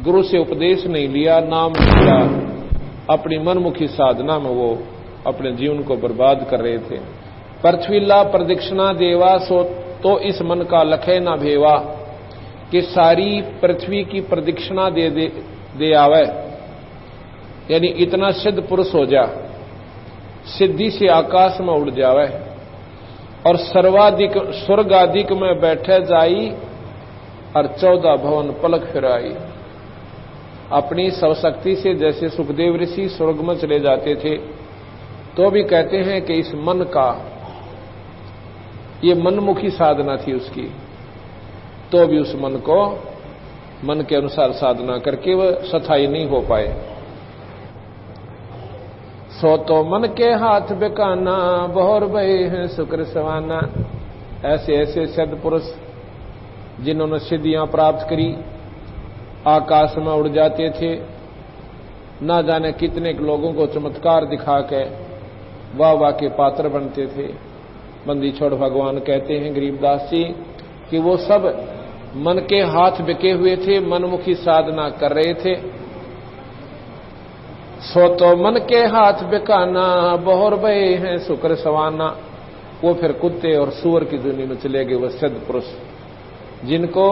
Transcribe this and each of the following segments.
गुरु से उपदेश नहीं लिया, नाम लिया, अपनी मनमुखी साधना में वो अपने जीवन को बर्बाद कर रहे थे। पृथ्वीला प्रदक्षिणा देवा सो तो इस मन का लखे ना भेवा, कि सारी पृथ्वी की प्रदक्षिणा दे आवे, यानी इतना सिद्ध पुरुष हो जा, सिद्धि से आकाश में उड़ जावे और सर्वाधिक स्वर्ग आदिक में बैठे जाई और 14 भवन पलक फिराई। अपनी सर्वशक्ति से जैसे सुखदेव ऋषि स्वर्ग में चले जाते थे, तो भी कहते हैं कि इस मन का, ये मनमुखी साधना थी उसकी, तो भी उस मन को मन के अनुसार साधना करके वह स्थायी नहीं हो पाए। सो तो मन के हाथ बेकाना, बहुर भय है शुक्र सवाना। ऐसे ऐसे सिद्ध पुरुष जिन्होंने सिद्धियां प्राप्त करी, आकाश में उड़ जाते थे, ना जाने कितने लोगों को चमत्कार दिखा के वाह वाह के पात्र बनते थे। बंदी छोड़ भगवान कहते हैं गरीबदास जी कि वो सब मन के हाथ बिके हुए थे, मनमुखी साधना कर रहे थे। सो तो मन के हाथ बिकाना, बहुर भय हैं शुक्र सवाना। वो फिर कुत्ते और सुअर की दुनिया में चले गए, वो सिद्ध पुरुष जिनको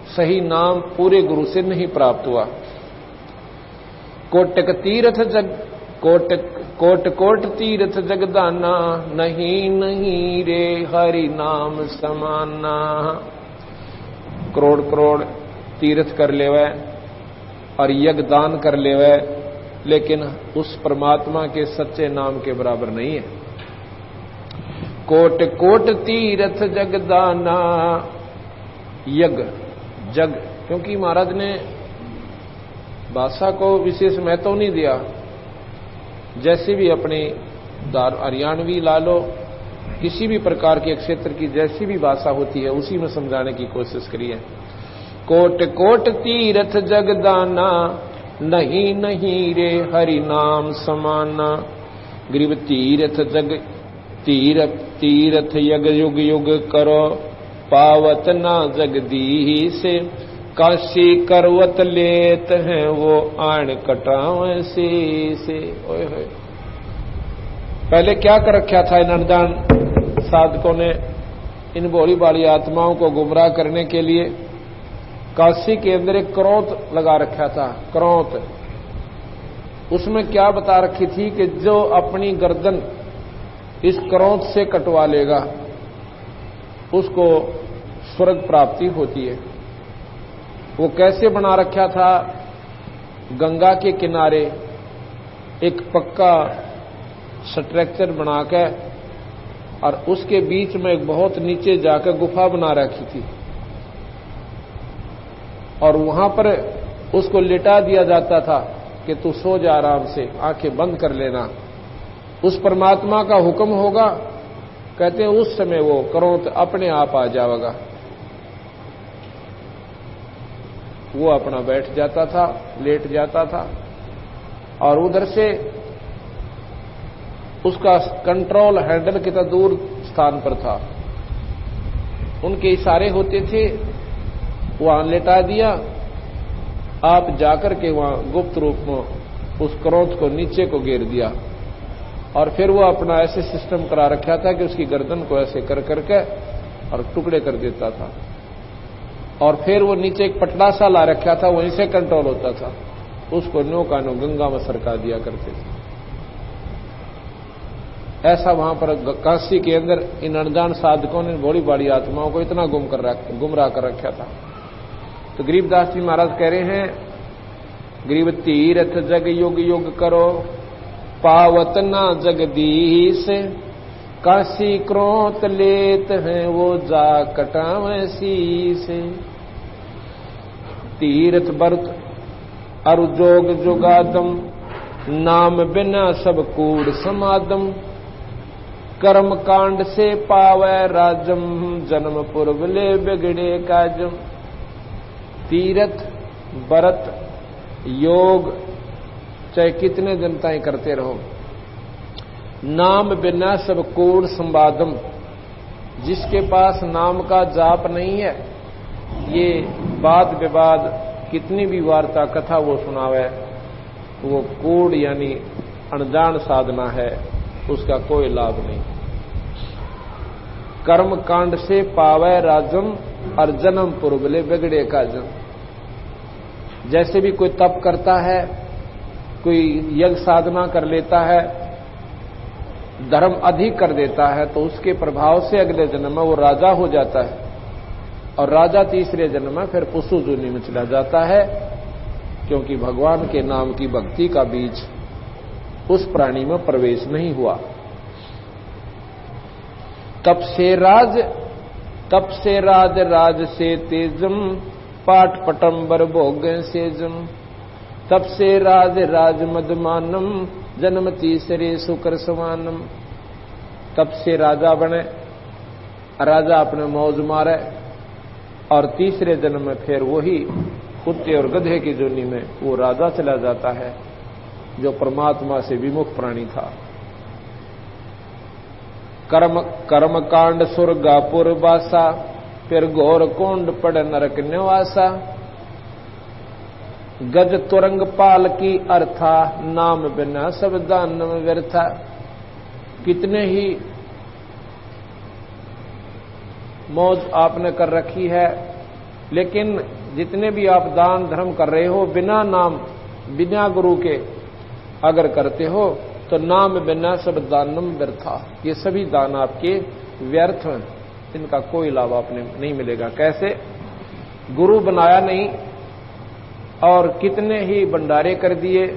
सही नाम पूरे गुरु से नहीं प्राप्त हुआ। कोटक तीर्थ जग कोट कोट तीर्थ जगदाना, नहीं नहीं रे हरि नाम समाना। करोड़ करोड़ तीर्थ कर लेवे और यज्ञ दान कर लेवे, लेकिन उस परमात्मा के सच्चे नाम के बराबर नहीं है। कोट कोट तीर्थ जगदाना, यज्ञ जग, क्योंकि महाराज ने भाषा को विशेष महत्व नहीं दिया। जैसे भी अपनी हरियाणवी ला लो, किसी भी प्रकार के क्षेत्र की जैसी भी भाषा होती है उसी में समझाने की कोशिश करिए। कोट कोट तीर्थ जगदाना, नहीं नहीं रे हरि नाम समाना। गरीब तीर्थ जग तीर्थ तीर्थ यग युग युग करो, पावत ना जगदीश से। काशी करवत लेत हैं वो आण कटावे से। ओए होए, पहले क्या कर रखा था इन अनजान साधकों ने, इन भोली भाली आत्माओं को गुमराह करने के लिए काशी के अंदर एक करौत लगा रखा था। करौत, उसमें क्या बता रखी थी कि जो अपनी गर्दन इस करौत से कटवा लेगा उसको स्वर्ग प्राप्ति होती है। वो कैसे बना रखा था, गंगा के किनारे एक पक्का स्ट्रक्चर बनाकर और उसके बीच में एक बहुत नीचे जाकर गुफा बना रखी थी और वहां पर उसको लिटा दिया जाता था कि तू सो जा आराम से, आंखें बंद कर लेना, उस परमात्मा का हुक्म होगा। कहते हैं उस समय वो करौत अपने आप आ जाएगा। वो अपना बैठ जाता था, लेट जाता था और उधर से उसका कंट्रोल हैंडल कितना दूर स्थान पर था, उनके इशारे होते थे, वहां लेटा दिया, आप जाकर के वहां गुप्त रूप में उस क्रोध को नीचे को घेर दिया और फिर वो अपना ऐसे सिस्टम करा रखा था कि उसकी गर्दन को ऐसे कर करके और टुकड़े कर देता था और फिर वो नीचे एक पटला सा ला रखा था, वहीं से कंट्रोल होता था। उसको नो का नो गंगा में सरका दिया करते थे। ऐसा वहां पर काशी के अंदर इन अनजान साधकों ने बड़ी बड़ी आत्माओं को इतना गुमराह कर रखा था। तो गरीबदास जी महाराज कह रहे हैं, गरीब तीर्थ जग युग युग करो, पावत ना जगदीश। काशी क्रोत लेत हैं वो जा कटावे शीश। तीर्थ व्रत अरु जोग जुगादम, नाम बिना सब कूड़ समादम। कर्म कांड से पावै राजम, जन्म पूर्व ले बिगड़े काजम। तीर्थ व्रत योग चाहे कितने दिन ताई करते रहो, नाम बिना सब कूड़ संवादम। जिसके पास नाम का जाप नहीं है, ये वाद विवाद कितनी भी वार्ता कथा वो सुनावे, वो कूड़ यानी अनजान साधना है, उसका कोई लाभ नहीं। कर्म कांड से पावे राजम और जन्म पूर्वले बिगड़े का जन्म। जैसे भी कोई तप करता है, कोई यज्ञ साधना कर लेता है, धर्म अधिक कर देता है, तो उसके प्रभाव से अगले जन्म में वो राजा हो जाता है, और राजा तीसरे जन्म में फिर पशु योनि में चला जाता है, क्योंकि भगवान के नाम की भक्ति का बीज उस प्राणी में प्रवेश नहीं हुआ। तप से राज राज से तेजम, पाठ पटंबर भोग सेजम। तप से राज राज मदमानम, जन्म तीसरे शुक्र समानम। तप से राजा बने, राजा अपने मौज मारे, और तीसरे जन्म में फिर वही कुत्ते और गधे की जोनी में वो राजा चला जाता है, जो परमात्मा से विमुख प्राणी था। कर्म कांड सुरगापुर वासा, फिर घोर कुंड पड़ नरक निवासा। गज तुरंग पाल की अर्था, नाम बिना सब दानम व्यर्था। कितने ही मौज आपने कर रखी है, लेकिन जितने भी आप दान धर्म कर रहे हो, बिना नाम बिना गुरु के अगर करते हो, तो नाम बिना सब दानम व्यर्था। ये सभी दान आपके व्यर्थ हैं, इनका कोई लाभ आपने नहीं मिलेगा। कैसे? गुरु बनाया नहीं, और कितने ही भंडारे कर दिए,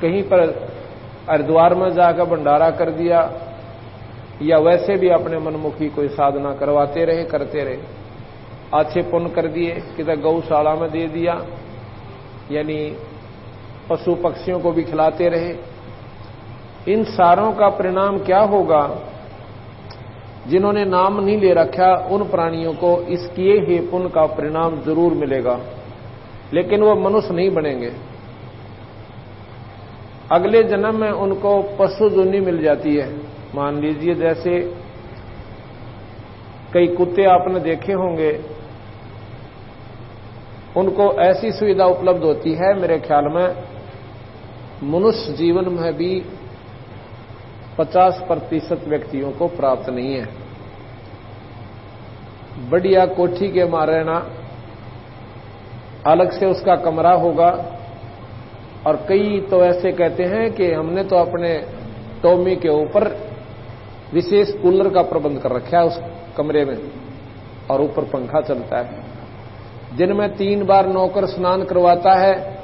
कहीं पर हरिद्वार में जाकर भंडारा कर दिया, या वैसे भी अपने मनमुखी कोई साधना करवाते रहे, करते रहे, अच्छे पुण्य कर दिए, किधर गौशाला में दे दिया, यानी पशु पक्षियों को भी खिलाते रहे। इन सारों का परिणाम क्या होगा? जिन्होंने नाम नहीं ले रखा, उन प्राणियों को इस किए ही पुण्य का परिणाम जरूर मिलेगा, लेकिन वो मनुष्य नहीं बनेंगे। अगले जन्म में उनको पशु योनि मिल जाती है। मान लीजिए जैसे कई कुत्ते आपने देखे होंगे, उनको ऐसी सुविधा उपलब्ध होती है, मेरे ख्याल में मनुष्य जीवन में भी 50% व्यक्तियों को प्राप्त नहीं है। बढ़िया कोठी के मारे ना, अलग से उसका कमरा होगा, और कई तो ऐसे कहते हैं कि हमने तो अपने टोमी के ऊपर विशेष कूलर का प्रबंध कर रखा है उस कमरे में, और ऊपर पंखा चलता है। दिन में 3 बार नौकर स्नान करवाता है,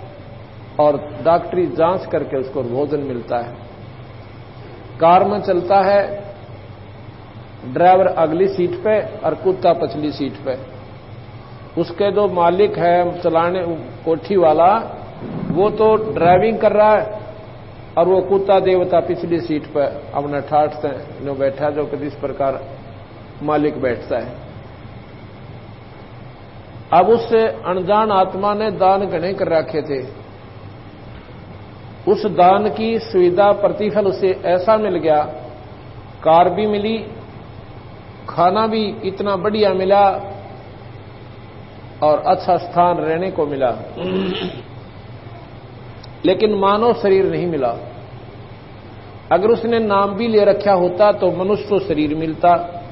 और डॉक्टरी जांच करके उसको भोजन मिलता है। कार में चलता है, ड्राइवर अगली सीट पे और कुत्ता पिछली सीट पे। उसके जो मालिक है चलाने कोठी वाला, वो तो ड्राइविंग कर रहा है, और वो कुत्ता देवता पिछली सीट पे अपना ठाठ से जो बैठा, जो कि इस प्रकार मालिक बैठता है। अब उस अनजान आत्मा ने दान घने कर रखे थे, उस दान की सुविधा प्रतिफल उसे ऐसा मिल गया, कार भी मिली, खाना भी इतना बढ़िया मिला, और अच्छा स्थान रहने को मिला, लेकिन मानव शरीर नहीं मिला। अगर उसने नाम भी ले रखा होता तो मनुष्य शरीर मिलता,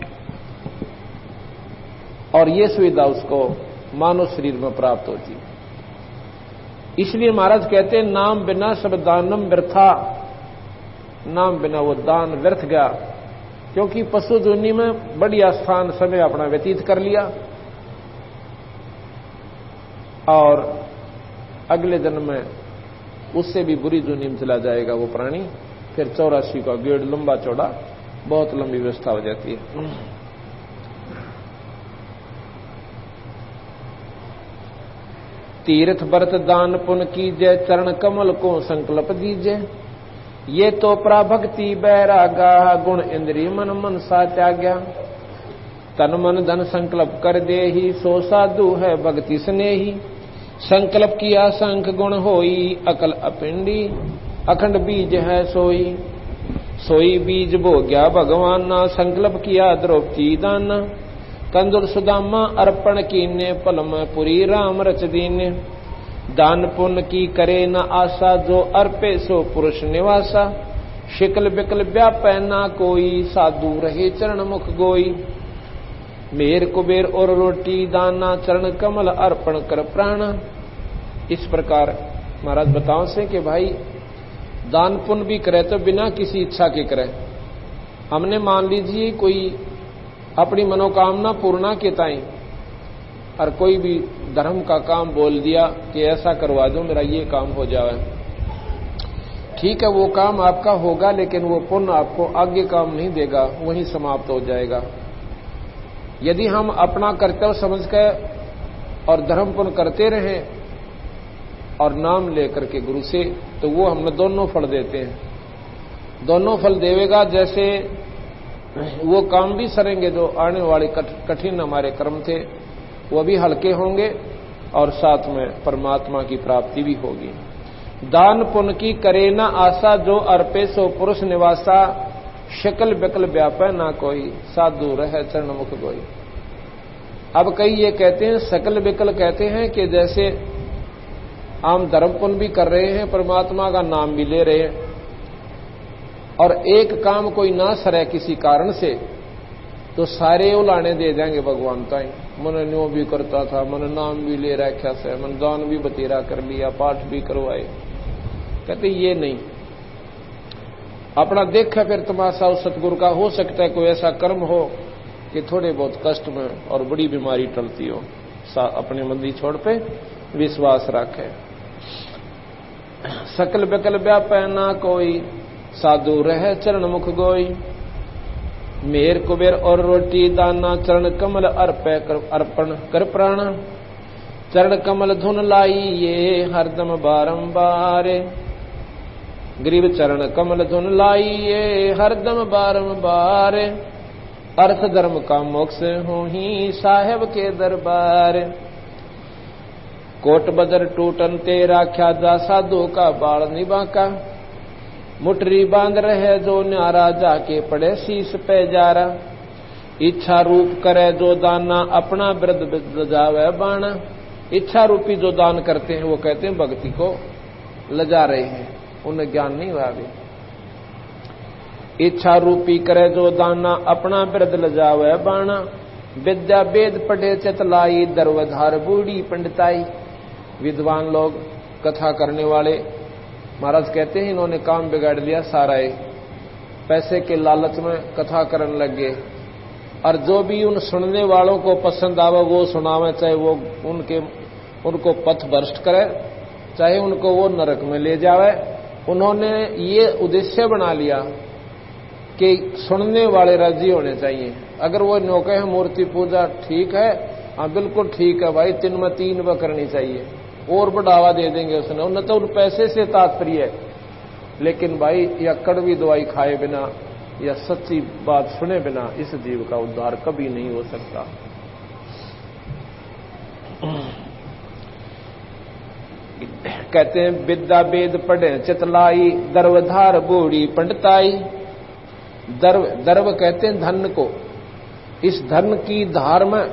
और ये सुविधा उसको मानव शरीर में प्राप्त होती। इसलिए महाराज कहते हैं, नाम बिना सब दानम व्यर्था। नाम बिना वो दान व्यर्थ गया, क्योंकि पशु योनि में बढ़िया स्थान समय अपना व्यतीत कर लिया, और अगले जन्म में उससे भी बुरी योनि में चला जाएगा वो प्राणी। फिर 84 का गेड़ लंबा चौड़ा, बहुत लंबी व्यवस्था हो जाती है। तीर्थ व्रत दान पुण्य कीजय, चरण कमल को संकल्प दीजय। ये तो प्राभक्ति बैरागा, गुण इंद्रिय मन मन सा त्याग्या। तन मन धन संकल्प कर दे ही, सो साधु है भक्ति स्नेही। संकल्प किया संख गुण होई, अकल अपिंडी अखंड बीज है सोई। सोई बीज भोग्या भगवाना, संकल्प किया द्रौपदी दाना। कंदुर सुदामा अर्पण कीने पल में पुरी राम रच दीने। दान पुण्य की करे न आशा जो अर्पे सो पुरुष निवासा। शिकल बिकल व्यापै ना कोई साधु रहे चरण मुख गोई। मेर कुबेर और रोटी दाना चरण कमल अर्पण कर प्राण। इस प्रकार महाराज बताओ से कि भाई दान पुण्य भी करे तो बिना किसी इच्छा के करे। हमने मान लीजिए कोई अपनी मनोकामना पूर्णा के ताई और कोई भी धर्म का काम बोल दिया कि ऐसा करवा दो मेरा ये काम हो जाए, ठीक है वो काम आपका होगा, लेकिन वो पुण्य आपको आगे काम नहीं देगा, वहीं समाप्त हो जाएगा। यदि हम अपना कर्तव्य समझ कर और धर्म पुण्य करते रहें और नाम लेकर के गुरु से, तो वो हमें दोनों फल देते हैं। दोनों फल देवेगा, जैसे वो काम भी सरेंगे जो आने वाले कठिन हमारे कर्म थे वो भी हल्के होंगे और साथ में परमात्मा की प्राप्ति भी होगी। दान पुण्य की करे न आशा जो अर्पे सो पुरुष निवासा। शकल बिकल व्यापै ना कोई साधु रह चरण मुख गोई। अब कई ये कहते हैं सकल बिकल कहते हैं कि जैसे आम धर्म पुण्य भी कर रहे हैं, परमात्मा का नाम भी ले रहे हैं, और एक काम कोई ना सरे किसी कारण से तो सारे उलाने दे देंगे भगवान ताई। मन न्यो भी करता था, मन नाम भी ले रखा से, मन दान भी बतेरा कर लिया, पाठ भी करवाए। कहते ये नहीं, अपना देखा फिर तमाशा उस सतगुरु का। हो सकता है कोई ऐसा कर्म हो कि थोड़े बहुत कष्ट में और बड़ी बीमारी टलती हो, अपने मंदी छोड़ पे विश्वास रखे। सकल बिकल व्यापै ना कोई साधु रह चरण मुख गोई। मेर कुबेर और रोटी दाना चरण कमल अर्पण कर प्राण। चरण कमल धुन लाई ये हरदम बारंबार। ग्रीव चरण कमल धुन लाई ये हरदम बारंबार। अर्थ धर्म का मोक्ष हो ही साहेब के दरबार। कोट बदर टूटन तेरा ख्याजा साधु का बाल निबाका। मुटरी बांध रहे जो न्यारा जाके पड़े शीश पे जारा। इच्छा रूप करे जो दाना अपना वृद्ध लजावे बाणा। इच्छा रूपी जो दान करते हैं वो कहते हैं भक्ति को लजा रहे हैं, उन्हें ज्ञान नहीं हुआ अभी। इच्छा रूपी करे जो दाना अपना वृद्ध लजावे बाणा। विद्या वेद पढ़े चतलाई दरवधार बूढ़ी पंडिताई। विद्वान लोग कथा करने वाले महाराज कहते हैं इन्होंने काम बिगाड़ लिया सारा। पैसे के लालच में कथा करने लग गए, और जो भी उन सुनने वालों को पसंद आवे वो सुनावे, चाहे वो उनको पथ भ्रष्ट करे, चाहे उनको वो नरक में ले जावे। उन्होंने ये उद्देश्य बना लिया कि सुनने वाले राजी होने चाहिए। अगर वो नौके है मूर्ति पूजा ठीक है, हाँ बिल्कुल ठीक है भाई, 3 में 3 व करनी चाहिए, और बढ़ावा दे देंगे उसने। उन्हें तो उन पैसे से तात्पर्य है, लेकिन भाई या कड़वी दवाई खाए बिना या सच्ची बात सुने बिना इस जीव का उद्धार कभी नहीं हो सकता। कहते हैं विद्या वेद पढ़े चितलाई दर्वधार बूढ़ी पंडिताई। दर्व कहते हैं धन को। इस धन की धार में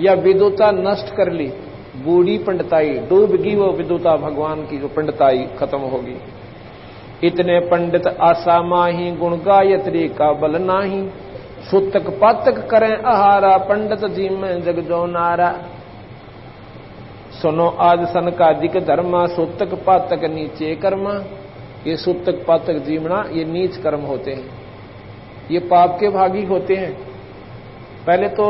या विदुता नष्ट कर ली, बूढ़ी पंडिताई डूब गई वो विदुता, भगवान की जो पंडिताई खत्म होगी। इतने पंडित आशा माही गुण गायत्री का बल नाही। सुतक पातक करें आहारा पंडित जी में जग जो नारा। सुनो आज सनकादिक धर्मा सुतक पातक नीचे कर्मा। ये सुतक पातक जीवना ये नीच कर्म होते हैं, ये पाप के भागी होते हैं। पहले तो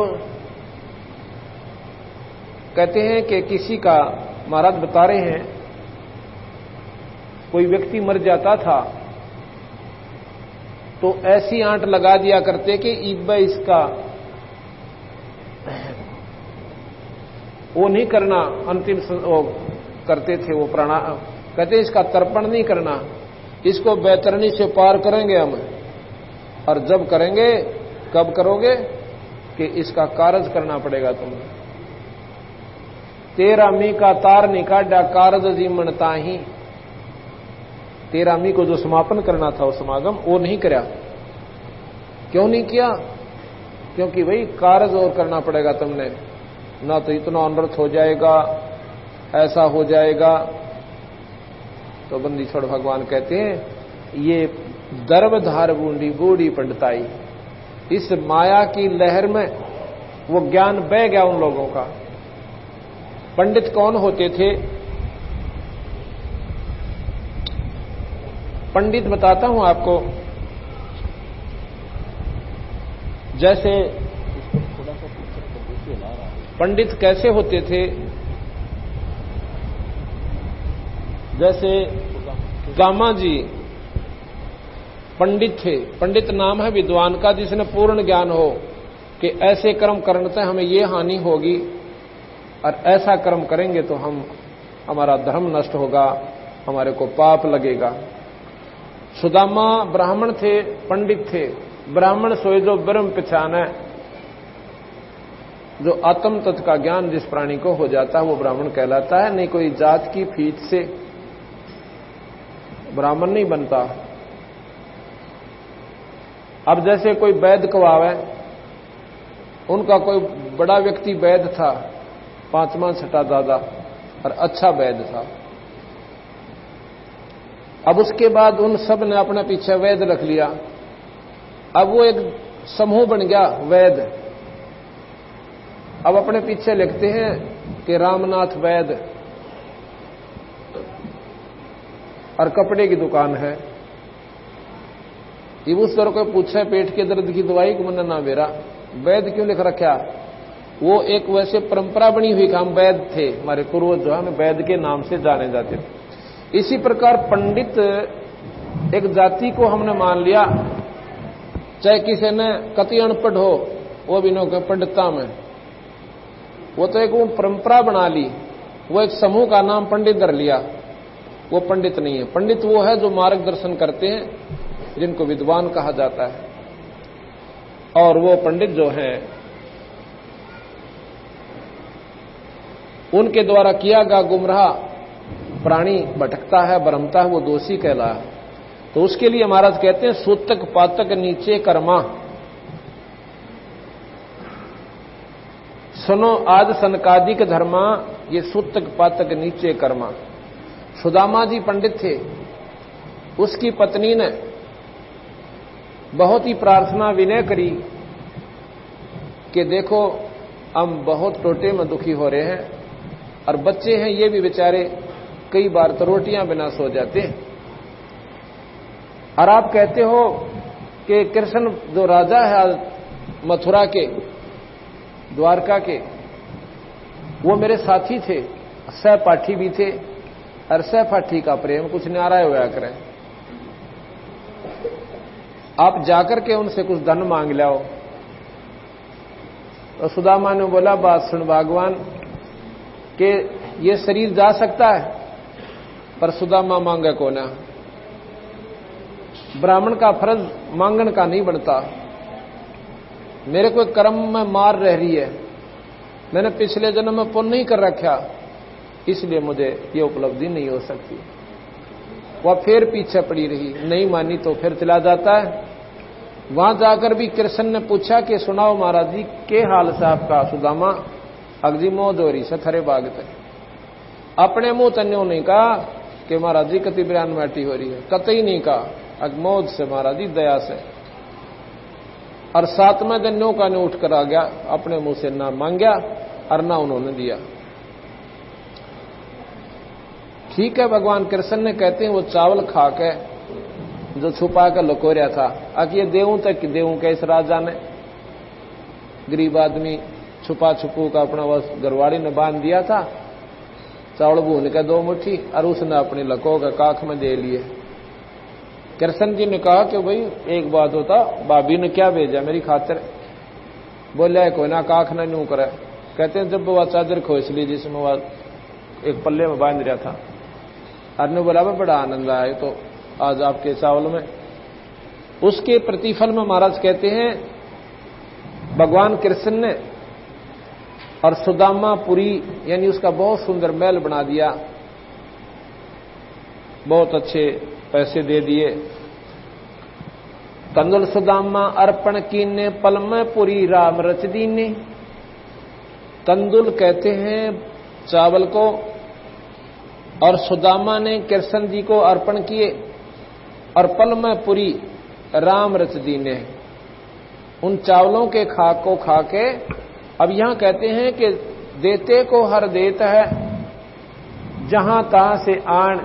कहते हैं कि किसी का, महाराज बता रहे हैं, कोई व्यक्ति मर जाता था तो ऐसी आंट लगा दिया करते कि ईब इसका वो नहीं करना, अंतिम वो करते थे वो प्राणायाम, कहते इसका तर्पण नहीं करना, इसको बैतरनी से पार करेंगे हम। और जब करेंगे, कब करोगे कि इसका कारज करना पड़ेगा तुम्हें। 13वीं का तार निकाडा कारज जीवनता ही। 13वीं को जो समापन करना था वो समागम वो नहीं किया। क्यों नहीं किया क्योंकि भाई कार्य और करना पड़ेगा तुमने, ना तो इतना अनर्थ हो जाएगा, ऐसा हो जाएगा। तो बंदी छोड़ भगवान कहते हैं ये दर्वधार बूंदी बूढ़ी पंडिताई, इस माया की लहर में वो ज्ञान बह गया उन लोगों का। पंडित कौन होते थे? पंडित बताता हूं आपको, जैसे पंडित कैसे होते थे, जैसे गामा जी पंडित थे। पंडित नाम है विद्वान का जिसने पूर्ण ज्ञान हो कि ऐसे कर्म करने से हमें ये हानि होगी और ऐसा कर्म करेंगे तो हमारा धर्म नष्ट होगा, हमारे को पाप लगेगा। सुदामा ब्राह्मण थे, पंडित थे। ब्राह्मण सोए जो ब्रह्म पहचाने, जो आत्म तत्व का ज्ञान जिस प्राणी को हो जाता है वो ब्राह्मण कहलाता है। नहीं कोई जात की फीत से ब्राह्मण नहीं बनता। अब जैसे कोई वैद्य कवावे, उनका कोई बड़ा व्यक्ति वैद्य था, 5वां 6ठा दादा, और अच्छा वैद्य था। अब उसके बाद उन सब ने अपने पीछे वैद्य रख लिया। अब वो एक समूह बन गया वैद्य। अब अपने पीछे लिखते हैं कि रामनाथ वैद्य, और कपड़े की दुकान है। ये उस तरह को पूछे पेट के दर्द की दवाई को मन ना मेरा वैद्य क्यों लिख रखा? वो एक वैसे परंपरा बनी हुई काम वैद्य थे, हमारे पूर्वज जो है वैद्य के नाम से जाने जाते थे। इसी प्रकार पंडित एक जाति को हमने मान लिया, चाहे किसी ने कति अनपढ़ हो वो भी नो पंडितता में, वो तो एक वो परंपरा बना ली, वो एक समूह का नाम पंडित धर लिया। वो पंडित नहीं है। पंडित वो है जो मार्गदर्शन करते हैं, जिनको विद्वान कहा जाता है। और वो पंडित जो हैं उनके द्वारा किया गया गुमराह प्राणी भटकता है, भ्रमता है, वो दोषी कहला है। तो उसके लिए महाराज कहते हैं सूतक पातक नीचे कर्मा, सुनो आज सनकादिक धर्मा, ये सूतक पातक नीचे कर्मा। सुदामा जी पंडित थे, उसकी पत्नी ने बहुत ही प्रार्थना विनय करी कि देखो हम बहुत टोटे में दुखी हो रहे हैं, और बच्चे हैं ये भी बेचारे कई बार तो रोटियां बिना सो जाते हैं, और आप कहते हो कि कृष्ण जो राजा है मथुरा के, द्वारका के, वो मेरे साथी थे, सहपाठी भी थे, और सहपाठी का प्रेम कुछ न्यारा होया करे। आप जाकर के उनसे कुछ धन मांग लाओ। तो सुदामा ने बोला बात सुन भगवान कि ये शरीर जा सकता है, पर सुदामा मांगे को ना। ब्राह्मण का फर्ज मांगन का नहीं बनता। मेरे को कर्म में मार रह रही है, मैंने पिछले जन्म में पुण्य नहीं कर रखा, इसलिए मुझे ये उपलब्धि नहीं हो सकती। वह फिर पीछे पड़ी रही, नहीं मानी तो फिर चला जाता है। वहां जाकर भी कृष्ण ने पूछा कि सुनाओ महाराज जी के हाल से आपका? सुदामा अगजी मोह दोरी से थरे बागते, अपने मुंह तन्यों नहीं कहा कि महाराज जी कति बयान माटी हो रही है, कतई नहीं कहा, अगमोद से महाराज जी दया से। और 7वें दिन नो का ने उठ कर आ गया, अपने मुंह से ना मांगया और ना उन्होंने दिया। ठीक है, भगवान कृष्ण ने कहते हैं वो चावल खा के जो छुपा कर लुको रहा था, आखिर देऊं तक देऊं कैसे राजा ने, गरीब आदमी छुपा छुपू का अपना बस गरवाड़ी ने बांध दिया था, चावल भून के 2 मुट्ठी, और उसने अपनी लको का काख में दे लिए। कृष्ण जी ने कहा कि भाई एक बात होता, भाभी ने क्या भेजा मेरी खातिर? बोले कोई ना काख ना न्यू करे। कहते हैं जब वह चादर खोस ली जिसमें वह एक पल्ले में बांध रहा था, आदमी बोला बड़ा आनंद आया तो आज आपके चावल में। उसके प्रतिफल में महाराज कहते हैं भगवान कृष्ण ने और सुदामापुरी यानी उसका बहुत सुंदर महल बना दिया, बहुत अच्छे पैसे दे दिए, कंदुल सुदामा अर्पण कीने पल में पुरी राम रच दीने। कंदुल कहते हैं चावल को, और सुदामा ने कृष्ण जी को अर्पण किए, और पल में पुरी राम रच दीने। उन चावलों के खाक को खा के अब यहां कहते हैं कि देते को हर देत है, जहां तहां से आन,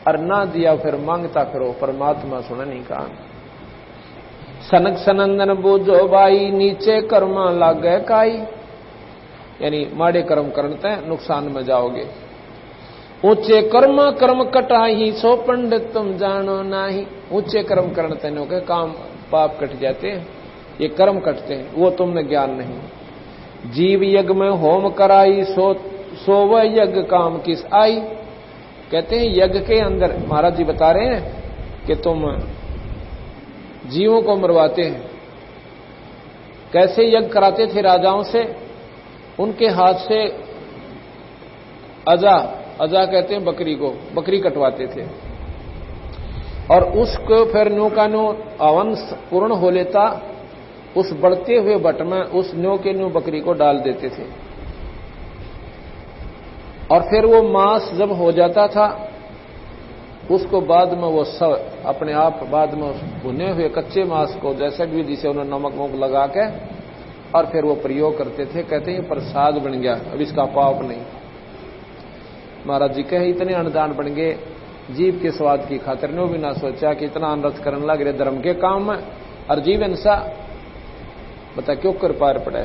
और ना दिया फिर मांगता फिरो, परमात्मा सुन नहीं कान। सनक सनंदन बूझो बाई, नीचे कर्मा लागे काई, यानी माड़े कर्म करते नुकसान में जाओगे। ऊंचे कर्मा कर्म कटाही, सो पंडित तुम जानो नाही। ऊंचे कर्म करते नो के काम पाप कट जाते हैं, ये कर्म कटते हैं, वो तुमने ज्ञान नहीं। जीव यज्ञ में होम कराई, सो वह यज्ञ काम किस आई। कहते हैं यज्ञ के अंदर महाराज जी बता रहे हैं कि तुम जीवों को मरवाते हैं। कैसे यज्ञ कराते थे राजाओं से, उनके हाथ से अजा कहते हैं बकरी को, बकरी कटवाते थे, और उसको फिर न्यू का न्यू हवन पूर्ण हो लेता, उस बढ़ते हुए बट में उस न्यू के न्यू बकरी को डाल देते थे, और फिर वो मांस जब हो जाता था उसको बाद में वो सब अपने आप बाद में भुने हुए कच्चे मांस को जैसे विधि से उन्होंने नमक वमक लगा के और फिर वो प्रयोग करते थे। कहते हैं प्रसाद बन गया, अब इसका पाप नहीं। महाराज जी कहे इतने अनुदान बन गए, जीव के स्वाद की खातिर ने भी ना सोचा कि इतना अनर्थ करने लग रहे धर्म के काम में, और जीव इंसा बता क्यों कर पार पड़े।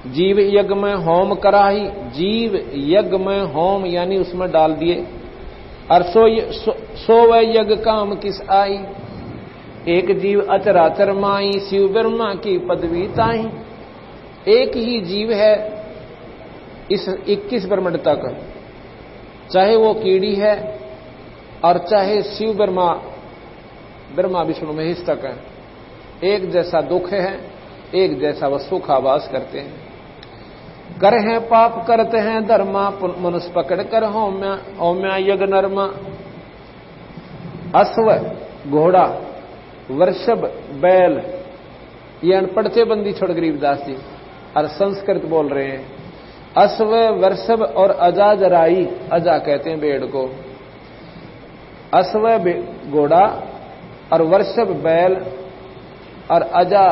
जीव यज्ञ में होम कराही, जीव यज्ञ में होम यानी उसमें डाल दिए, और सो वह यज्ञ काम किस आई। एक जीव अचराचर माई, शिव ब्रह्मा की पदवी ताई। एक ही जीव है इस 21 ब्रह्मांड तक, चाहे वो कीड़ी है और चाहे शिव ब्रह्मा विष्णु महेश तक है, एक जैसा दुख है, एक जैसा वह सुख आवास करते हैं। कर हैं पाप करते हैं धर्मा, मनुष्य पकड़ कर होम्या यज्ञ नरमा। अश्व घोड़ा वृषभ बैल, ये अनपढ़ थे बंदी छोड़ गरीबदास जी, और संस्कृत बोल रहे हैं। अश्व वृषभ और अजा जराई, अजा कहते हैं भेड़ को, अश्व घोड़ा और वृषभ बैल और अजा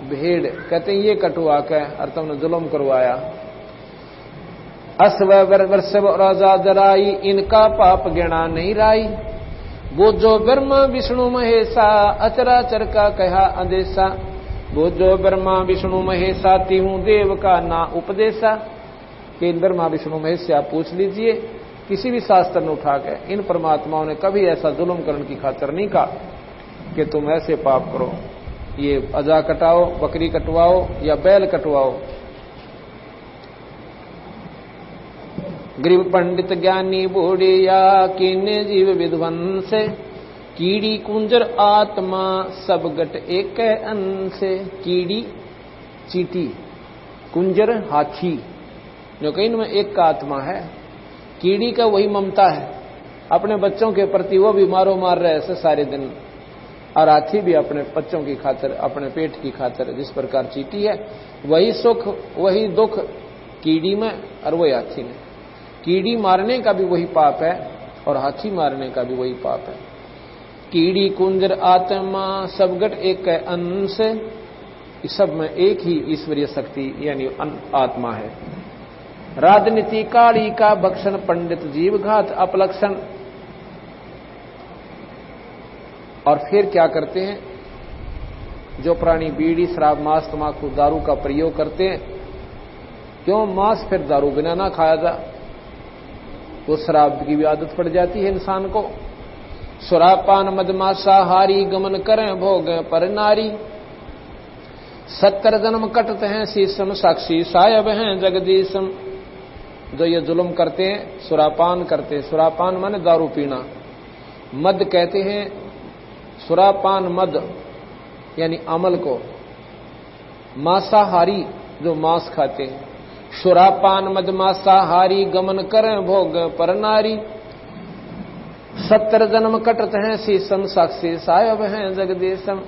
भेड़ कहते हैं ये कटवा के और तुमने जुल्म करवाया। अश्व वृषभ और अजा जराई, इनका पाप गिना नहीं राई। वो जो ब्रह्मा विष्णु महेशा, अचराचर का कहा आदेशा। वो जो ब्रह्मा विष्णु महेशा, तिहूं देव का ना उपदेशा। कि इन ब्रह्मा विष्णु महेश से आप पूछ लीजिए, किसी भी शास्त्र ने उठा के इन परमात्माओं ने कभी ऐसा जुल्म करने की खातिर नहीं कहा कि तुम ऐसे पाप करो, ये अजा कटाओ, बकरी कटवाओ या बैल कटवाओ। गरीब पंडित ज्ञानी बूढ़िया, कीने जीव विध्वंस। कीड़ी कुंजर आत्मा, सब गट एक अंश। कीड़ी चीटी, कुंजर हाथी, जो कहीं में एक का आत्मा है। कीड़ी का वही ममता है, अपने बच्चों के प्रति वो भी मारो मार रहे ऐसे सारे दिन, और हाथी भी अपने बच्चों की खातिर, अपने पेट की खातिर। जिस प्रकार चीटी है वही सुख वही दुख कीड़ी में और वही हाथी में। कीड़ी मारने का भी वही पाप है और हाथी मारने का भी वही पाप है। कीड़ी कुंजर आत्मा, सब गट एक अंश। इस सब में एक ही ईश्वरीय शक्ति यानी आत्मा है। राजनीति काली का भक्षण, पंडित जीव घात अपलक्षण। और फिर क्या करते हैं, जो प्राणी बीड़ी शराब मांस तंबाकू दारू का प्रयोग करते हैं, क्यों मांस फिर दारू बिना ना खाया जा, वो शराब की भी आदत पड़ जाती है इंसान को। सुरापान मदमासाहारी, गमन करें भोग पर नारी। 70 जन्म कटते हैं शीशम, साक्षी सायब हैं जगदीशम। जो ये जुल्म करते हैं, सुरापान करते हैं, सुरापान माने दारू पीना, मद कहते हैं सुरापान मद यानी अमल को, मांसाहारी जो मांस खाते हैं। सुरापान मद मांसाहारी, गमन करें भोग पर नारी। 70 जन्म कटते हैं शीशम, साक्षी सायब हैं जगदीशम।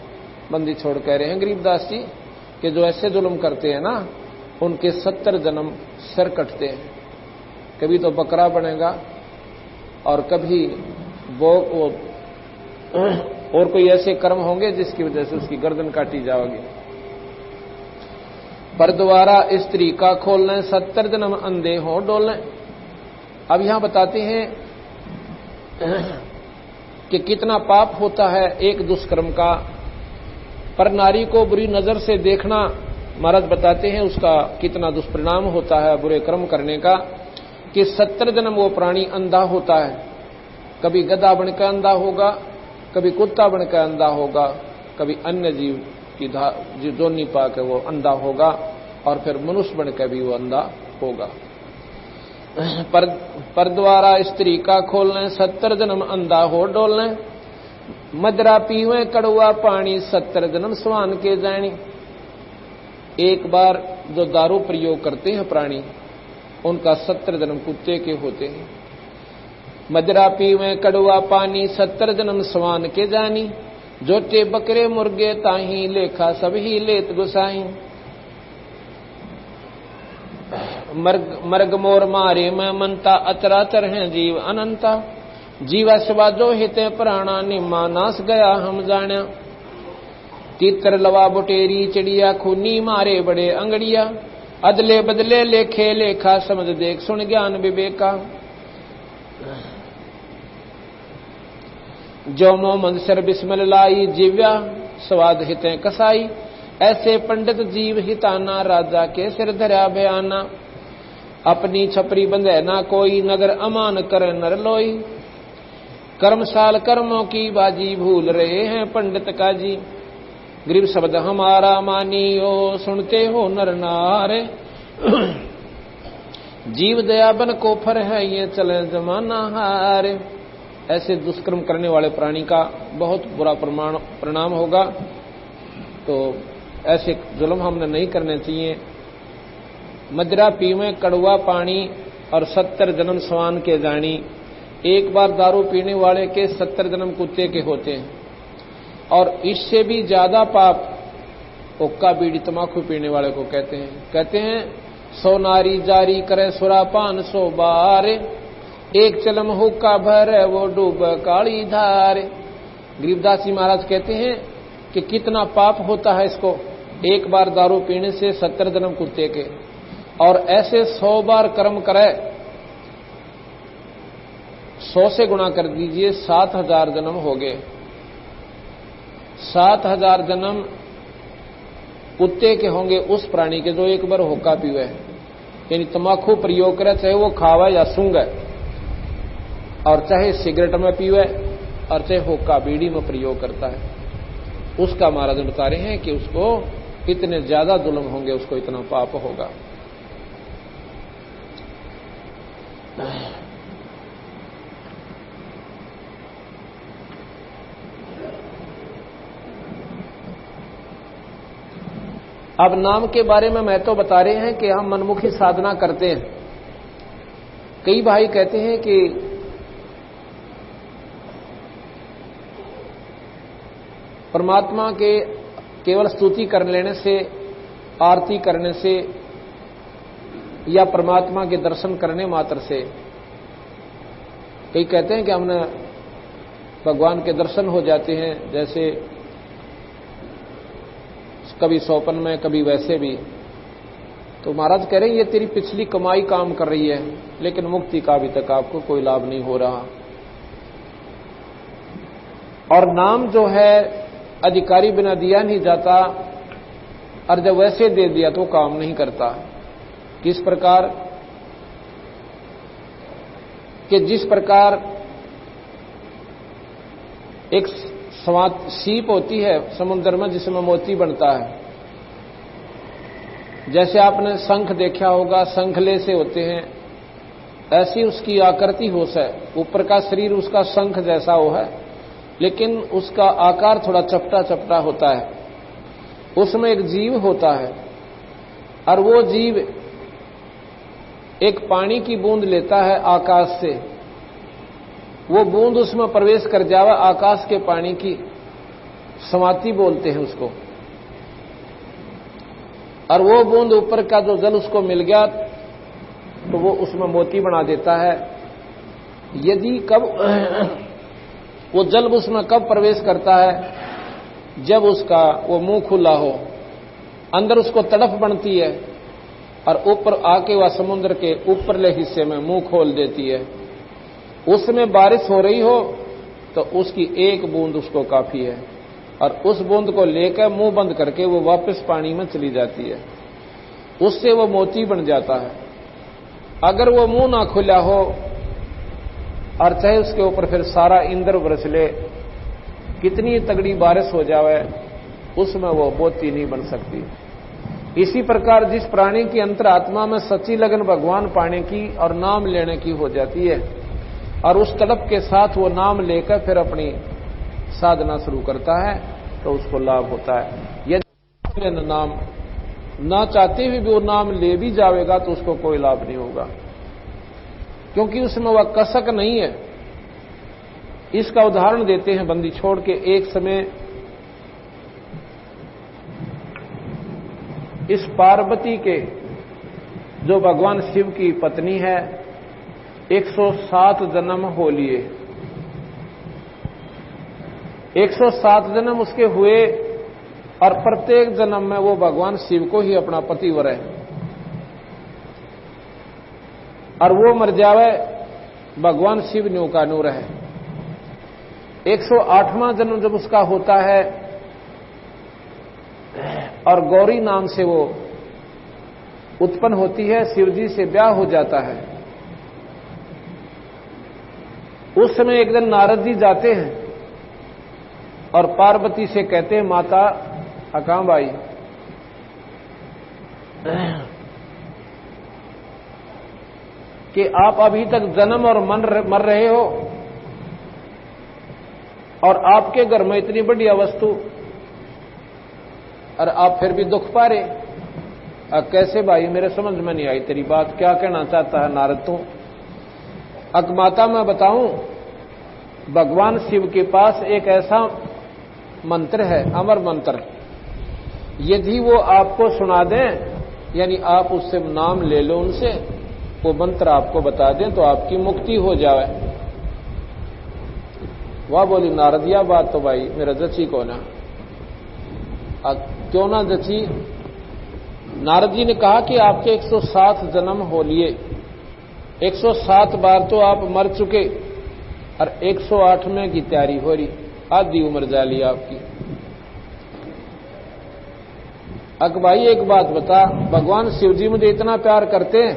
बंदी छोड़ कह रहे हैं गरीबदास जी कि जो ऐसे जुल्म करते हैं ना उनके 70 जन्म सर कटते हैं। कभी तो बकरा बनेगा और कभी वो और कोई ऐसे कर्म होंगे जिसकी वजह से उसकी गर्दन काटी जाएगी। पर द्वारा स्त्री का खोलने 70 जन्म अंधे हो डोलने। अब यहां बताते हैं कि कितना पाप होता है एक दुष्कर्म का। पर नारी को बुरी नजर से देखना महाराज बताते हैं उसका कितना दुष्परिणाम होता है बुरे कर्म करने का, कि 70 जन्म वो प्राणी अंधा होता है। कभी गधा बनकर अंधा होगा, कभी कुत्ता बनकर अंधा होगा, कभी अन्य जीव की जो जोनी पाकर वो अंधा होगा और फिर मनुष्य बनकर भी वो अंधा होगा। पर द्वारा स्त्री का खोलने 70 जन्म अंधा हो डोलने। मदरा पीवे कड़ुआ पानी 70 जन्म स्वान के जानी। एक बार जो दारू प्रयोग करते हैं प्राणी उनका 70 जन्म कुत्ते के होते हैं। मदरा पीवे कड़ुआ पानी 70 जन्म स्वान के जानी। जोटे बकरे मुर्गे ताही लेखा सभी लेत गुसाई। मर्ग मोर मारे मैं मनता अचराचर हैं जीव अनंता। जीवा स्वादो हिते प्राणा निम्मा नाश गया हम जाण्या। तीतर लवा बुटेरी चिड़िया खूनी मारे बड़े अंगड़िया। अदले बदले लेखे लेखा समझ देख सुन ज्ञान विवेका। जो मो मंसर बिस्मिल लाई जीव्या स्वाद हिते कसाई। ऐसे पंडित जीव हिताना राजा के सिर धरा बयाना। अपनी छपरी बंधे ना कोई नगर अमान कर नर लोई। कर्मशाल कर्मों की बाजी भूल रहे हैं पंडित का जी। गरीब शब्द हमारा मानियो सुनते हो नर नारे। जीव दया बन को फर है ये चले जमाना हारे। ऐसे दुष्कर्म करने वाले प्राणी का बहुत बुरा परिणाम होगा। तो ऐसे जुल्म हमने नहीं करने चाहिए। मदिरा पीवे कड़वा पानी और 70 जन्म स्वान के जानी। एक बार दारू पीने वाले के 70 जन्म कुत्ते के होते हैं। और इससे भी ज्यादा पाप हुक्का बीड़ी तमाकू पीने वाले को कहते हैं 100 नारी जारी करे सुरापान 100 बार। एक चलम हुक्का भर वो डूब काली धार। गरीबदास जी महाराज कहते हैं कि कितना पाप होता है इसको। एक बार दारू पीने से 70 जन्म कुत्ते के, और ऐसे 100 बार कर्म करे 100 से गुणा कर दीजिए 7000 जन्म हो गए। 7000 जन्म कुत्ते के होंगे उस प्राणी के जो एक बार हुक्का पीवे, यानी तंबाकू प्रयोग करे, चाहे वो खावे या सूंघे, और चाहे सिगरेट में पीवे और चाहे हुक्का बीड़ी में प्रयोग करता है। उसका महाराज बता रहे हैं कि उसको इतने ज्यादा जुल्म होंगे, उसको इतना पाप होगा। अब नाम के बारे में मैं तो बता रहे हैं कि हम मनमुखी साधना करते हैं। कई भाई कहते हैं कि परमात्मा के केवल स्तुति कर लेने से, आरती करने से या परमात्मा के दर्शन करने मात्र से, कई कहते हैं कि हमने भगवान के दर्शन हो जाते हैं, जैसे कभी सौपन में कभी वैसे भी। तो महाराज कह रहे हैं ये तेरी पिछली कमाई काम कर रही है, लेकिन मुक्ति का अभी तक आपको कोई लाभ नहीं हो रहा। और नाम जो है अधिकारी बिना दिया नहीं जाता, और जब वैसे दे दिया तो काम नहीं करता। किस प्रकार कि जिस प्रकार एक सीप होती है समुद्र में जिसमें मोती बनता है, जैसे आपने शंख देखा होगा, शंखले से होते हैं, ऐसी उसकी आकृति हो से ऊपर का शरीर उसका शंख जैसा हो है, लेकिन उसका आकार थोड़ा चपटा चपटा होता है। उसमें एक जीव होता है, और वो जीव एक पानी की बूंद लेता है आकाश से। वो बूंद उसमें प्रवेश कर जावे आकाश के पानी की, समाति बोलते हैं उसको। और वो बूंद ऊपर का जो जल उसको मिल गया तो वो उसमें मोती बना देता है। यदि कब वो जल उसमें कब प्रवेश करता है, जब उसका वो मुंह खुला हो, अंदर उसको तड़फ बनती है और ऊपर आके वह समुद्र के ऊपरले हिस्से में मुंह खोल देती है। उसमें बारिश हो रही हो तो उसकी एक बूंद उसको काफी है और उस बूंद को लेकर मुंह बंद करके वो वापस पानी में चली जाती है। उससे वो मोती बन जाता है। अगर वो मुंह ना खुला हो और चाहे उसके ऊपर फिर सारा इंद्र बरस ले, कितनी तगड़ी बारिश हो जावे, उसमें वो मोती नहीं बन सकती। इसी प्रकार जिस प्राणी की अंतरात्मा में सच्ची लगन भगवान पाने की और नाम लेने की हो जाती है और उस तड़प के साथ वो नाम लेकर फिर अपनी साधना शुरू करता है तो उसको लाभ होता है। यदि नाम ना चाहते हुए भी वो नाम ले भी जाएगा तो उसको कोई लाभ नहीं होगा, क्योंकि उसमें वह कसक नहीं है। इसका उदाहरण देते हैं बंदी छोड़ के। एक समय इस पार्वती के जो भगवान शिव की पत्नी है 107 जन्म हो लिए। 107 जन्म उसके हुए और प्रत्येक जन्म में वो भगवान शिव को ही अपना पति वर है और वो मर जावे भगवान शिव न्यू का नूर है। 108वां जन्म जब उसका होता है और गौरी नाम से वो उत्पन्न होती है, शिवजी से ब्याह हो जाता है। उस समय एक दिन नारद जी जाते हैं और पार्वती से कहते हैं, माता अकामबाई, कि आप अभी तक जन्म और मर रहे हो और आपके घर में इतनी बढ़िया वस्तु और आप फिर भी दुख पा रहे। कैसे भाई, मेरे समझ में नहीं आई तेरी बात, क्या कहना चाहता है नारद तू? माता मैं बताऊं, भगवान शिव के पास एक ऐसा मंत्र है, अमर मंत्र, यदि वो आपको सुना दें, यानी आप उससे नाम ले लो उनसे, वो मंत्र आपको बता दें तो आपकी मुक्ति हो जाए। वह बोली, नारद यह बात तो भाई मेरा जची को ना, क्यों ना जची? नारद जी ने कहा कि आपके 107 जन्म हो लिए, 107 बार तो आप मर चुके और 108वें की तैयारी हो रही, आधी उम्र जा ली आपकी। भाई एक बात बता, भगवान शिव जी मुझे इतना प्यार करते हैं,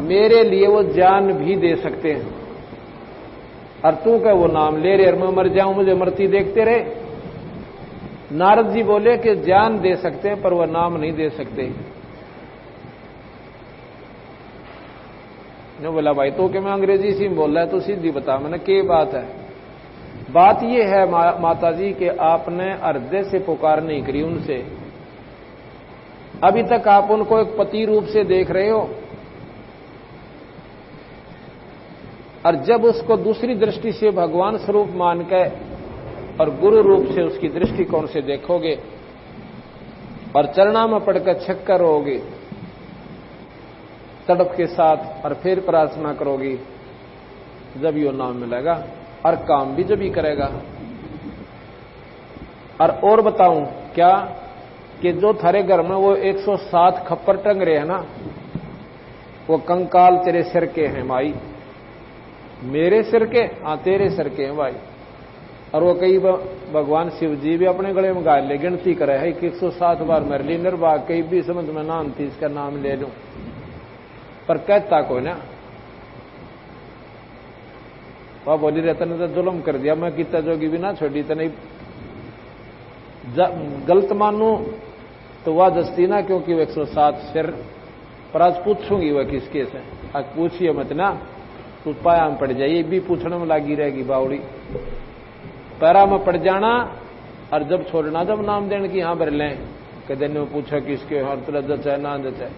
मेरे लिए वो जान भी दे सकते हैं और तू क्या वो नाम ले रहे और मैं मर जाऊं, मुझे मरती देखते रहे? नारद जी बोले कि जान दे सकते हैं पर वह नाम नहीं दे सकते। ने बोला भाई तो क्या मैं अंग्रेजी से बोल रहा है, तो सीधी बता मैंने क्या बात है। बात यह है माता जी कि आपने हृदय से पुकार नहीं करी उनसे, अभी तक आप उनको एक पति रूप से देख रहे हो और जब उसको दूसरी दृष्टि से भगवान स्वरूप मान के और गुरु रूप से उसकी दृष्टिकोण से देखोगे और चरणा में पड़कर छक्कर रहोगे तड़प के साथ और फिर प्रार्थना करोगी, जब यो नाम मिलेगा और काम भी जब ही करेगा। और बताऊं क्या कि जो थारे घर में वो 107 खप्पर टंग रहे हैं ना, वो कंकाल तेरे सिर के हैं माई। मेरे सिर के? हाँ तेरे सिर के हैं भाई। और वो कई भगवान शिव जी भी अपने गले में गाल ले, गिनती करे है कि 107 बार मेरे लिए निर्वाह, कई भी समझ में ना आती इसका नाम ले लूं, पर कहता कोई ना। वह बोली रहता ने तो जुल्म कर दिया, मैं कितना जोगी भी ना छोड़ी तो नहीं गलत मानू तो वह दस्ती ना, क्योंकि वो 107 सिर। पर आज पूछूंगी वह किसके से, आज पूछिए मत ना, तू पाया में पड़ जाइए, भी पूछने में लागी रहेगी बावड़ी। पैरा में पड़ जाना और जब छोड़ना, जब नाम देने की यहां भर लें कि दिन में पूछा किसके हर तरह जचा ना जचा।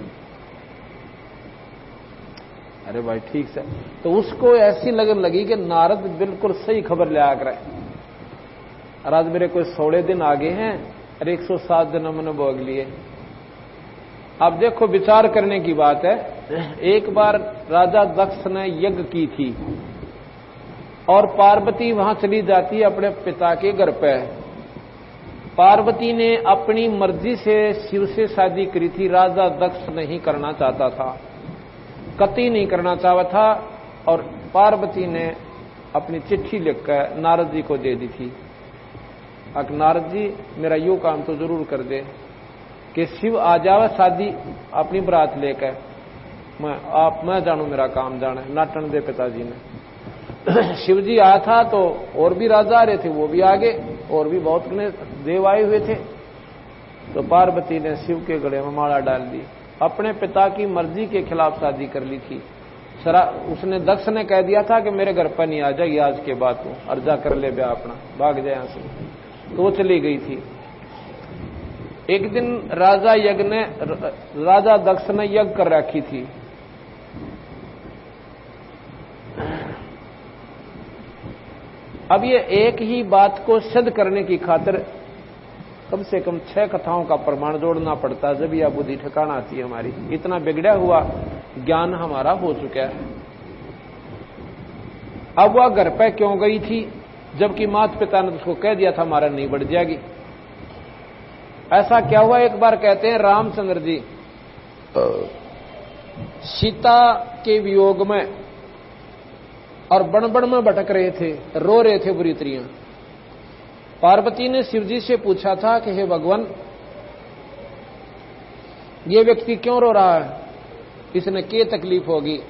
अरे भाई ठीक से, तो उसको ऐसी लगन लगी कि नारद बिल्कुल सही खबर ले आ कर और आज मेरे कोई 16 दिन आगे हैं और 107 दिन मैंने भोग लिए। अब देखो विचार करने की बात है। एक बार राजा दक्ष ने यज्ञ की थी और पार्वती वहां चली जाती है अपने पिता के घर पे। पार्वती ने अपनी मर्जी से शिव से शादी करी थी, राजा दक्ष नहीं करना चाहता था, कतई नहीं करना चाहता था। और पार्वती ने अपनी चिट्ठी लिखकर नारद जी को दे दी थी, अब नारद जी मेरा यूं काम तो जरूर कर दे कि शिव आ जावे शादी अपनी बरात लेकर, मैं जानू मेरा काम जाने। नाटन दे पिताजी ने। शिव जी आया था तो और भी राजा आ रहे थे, वो भी आगे, और भी बहुत देव आए हुए थे। तो पार्वती ने शिव के गले में माला डाल दी, अपने पिता की मर्जी के खिलाफ शादी कर ली थी। उसने दक्ष ने कह दिया था कि मेरे घर पर नहीं आ जाएगी आज के बाद, तू अर्जा कर ले ब्याह अपना, भाग जाए यहां से। तो वो चली गई थी। एक दिन राजा दक्ष ने यज्ञ कर रखी थी। अब ये एक ही बात को सिद्ध करने की खातिर कम से कम 6 कथाओं का प्रमाण जोड़ना पड़ता है, जब यह बुद्धि ठिकाना आती है हमारी। इतना बिगड़ा हुआ ज्ञान हमारा हो चुका है। अब वह घर पे क्यों गई थी, जबकि माता पिता ने उसको कह दिया था हमारा नहीं बढ़ जाएगी। ऐसा क्या हुआ, एक बार कहते हैं रामचंद्र जी सीता के वियोग में और बन में भटक रहे थे, रो रहे थे बुरी तरियां। पार्वती ने शिवजी से पूछा था कि हे भगवान, ये व्यक्ति क्यों रो रहा है, इसने क्या तकलीफ होगी,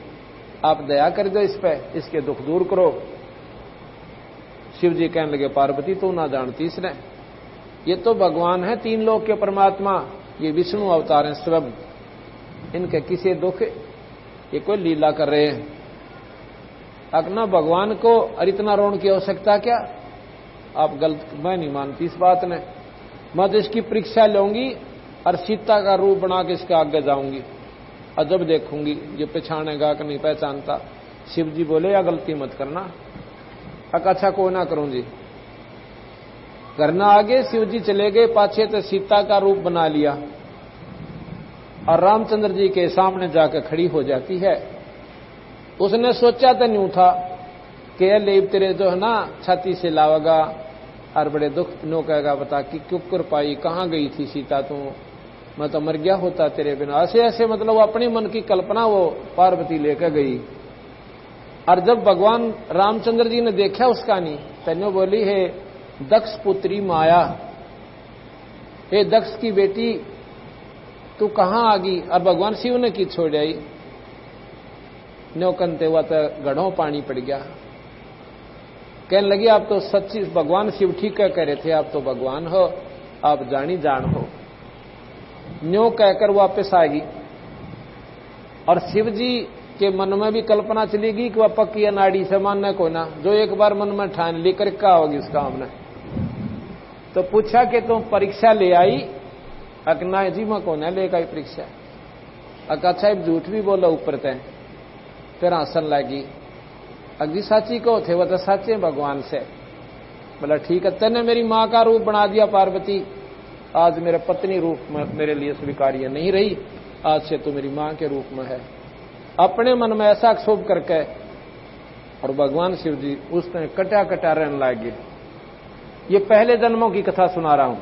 आप दया कर दो इस पे, इसके दुख दूर करो। शिवजी कहने लगे पार्वती तू ना जानती इसने, ये तो भगवान है 3 लोक के परमात्मा, ये विष्णु अवतार हैं स्वयं, इनके किसी दुख, ये कोई लीला कर रहे हैं। अगना भगवान को और इतना रोने की आवश्यकता क्या, आप गलत, मैं नहीं मानती इस बात ने। मैं तो इसकी परीक्षा लूंगी और सीता का रूप बना के इसके आगे जाऊंगी और जब देखूंगी ये पहचानेगा कि नहीं पहचानता। शिव जी बोले या गलती मत करना। अच्छा कोई ना करूं जी। करना आगे, शिव जी चले गए पाछे, तो सीता का रूप बना लिया और रामचंद्र जी के सामने जाकर खड़ी हो जाती है। उसने सोचा तो न्यू था कि ये लेब तेरे जो है ना छाती से लावेगा और बड़े दुख नो कहेगा, बता कि क्यों कर पाई, कहां गई थी सीता तू, मैं तो मर गया होता तेरे बिना। ऐसे ऐसे मतलब अपने मन की कल्पना वो पार्वती लेकर गई। और जब भगवान रामचंद्र जी ने देखा उसका नहीं, तन्यो बोली है दक्ष पुत्री माया, हे दक्ष की बेटी तू कहां आ गई। और भगवान शिव ने की छोड़ आई, न्योकनते हुआ तो गढ़ों पानी पड़ गया। कहने लगी आप तो सच्ची, भगवान शिव ठीक कह रहे थे, आप तो भगवान हो, आप जानी जान हो। न्यो कहकर वापस आएगी और शिव जी के मन में भी कल्पना चलेगी कि वह पक्की नाड़ी से मानना कोई ना, जो एक बार मन में ठान लेकर क्या होगी उसका हमने। तो पूछा कि तुम परीक्षा ले आई, अकना जी मैं कौन है लेकर आई परीक्षा। अच्छा झूठ भी बोला ऊपर तय, फिर हंसन लगी। अग्नि साची को थे वो तो साचे भगवान से। बोला ठीक है, तेने मेरी मां का रूप बना दिया पार्वती, आज मेरे पत्नी रूप में मेरे लिए स्वीकार्य नहीं रही, आज से तू मेरी मां के रूप में है। अपने मन में ऐसा क्षोभ करके और भगवान शिव जी उसने कटा कटा रहने लगे। ये पहले जन्मों की कथा सुना रहा हूं।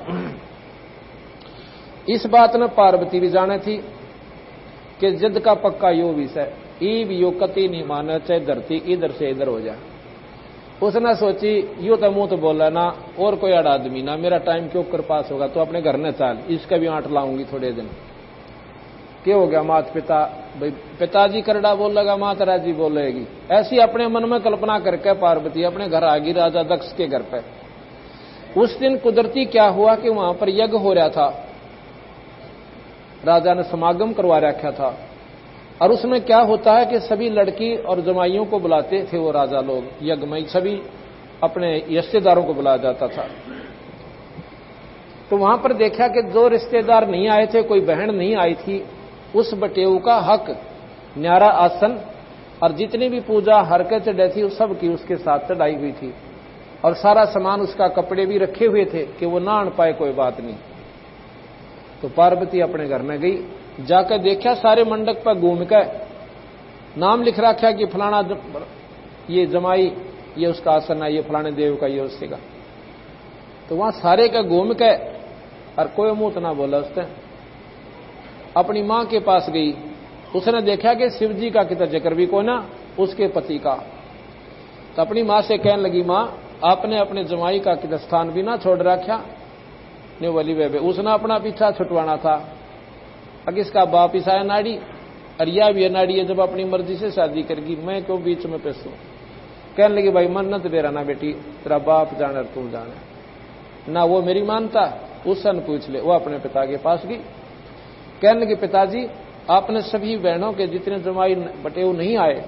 इस बात ने पार्वती भी जाने थी कि जिद का पक्का यो विषय ईब यो कति नहीं माने, चाहे धरती इधर से इधर हो जाए। उसने सोची यो तो मुंह तो बोला ना, और कोई अड़ा आदमी ना, मेरा टाइम क्यों कर पास होगा, तो अपने घर न चाल, इसका भी आंट लाऊंगी थोड़े दिन। क्या हो गया, माता पिता भाई पिताजी करड़ा बोल लगा, माता राजी बोलेगी, ऐसी अपने मन में कल्पना करके पार्वती अपने घर आ गई राजा दक्ष के घर पे। उस दिन कुदरती क्या हुआ कि वहां पर यज्ञ हो रहा था, राजा ने समागम करवा रखा था। और उसमें क्या होता है कि सभी लड़की और जमाइयों को बुलाते थे वो राजा लोग, यज्ञ में सभी अपने रिश्तेदारों को बुलाया जाता था। तो वहां पर देखा कि जो रिश्तेदार नहीं आए थे, कोई बहन नहीं आई थी, उस बटेऊ का हक न्यारा आसन और जितनी भी पूजा हरकत चढ़ी थी उस सब की उसके साथ चढ़ाई हुई थी। और सारा सामान उसका कपड़े भी रखे हुए थे कि वो ना आन पाए, कोई बात नहीं। तो पार्वती अपने घर में गई, जाकर देखा सारे मंडप पर घूम कर नाम लिख रखा कि फलाना ये जमाई, ये उसका आसन है, ये फलाने देव का, ये उससे का। तो वहां सारे का घूम के और कोई मुंह तो ना बोला उसने। अपनी मां के पास गई, उसने देखा कि शिव जी का कितना जिक्र भी कोई ना, उसके पति का। तो अपनी मां से कहने लगी, मां आपने अपने जमाई का कितना स्थान भी ना छोड़ रखा, ने बोली वे उसने अपना पीछा छुटवाना था। अब इसका बाप ईसाया नाड़ी और या भी नाड़ी है, जब अपनी मर्जी से शादी करेगी, मैं क्यों बीच में पैसू। कहने लगी, भाई मन्नत बेरा ना बेटी, तेरा बाप जाने तू जाने ना, वो मेरी मानता, उससे पूछ ले। वो अपने पिता के पास गई, कहने लगी, पिताजी आपने सभी बहनों के जितने जमाई बटेऊ नहीं आए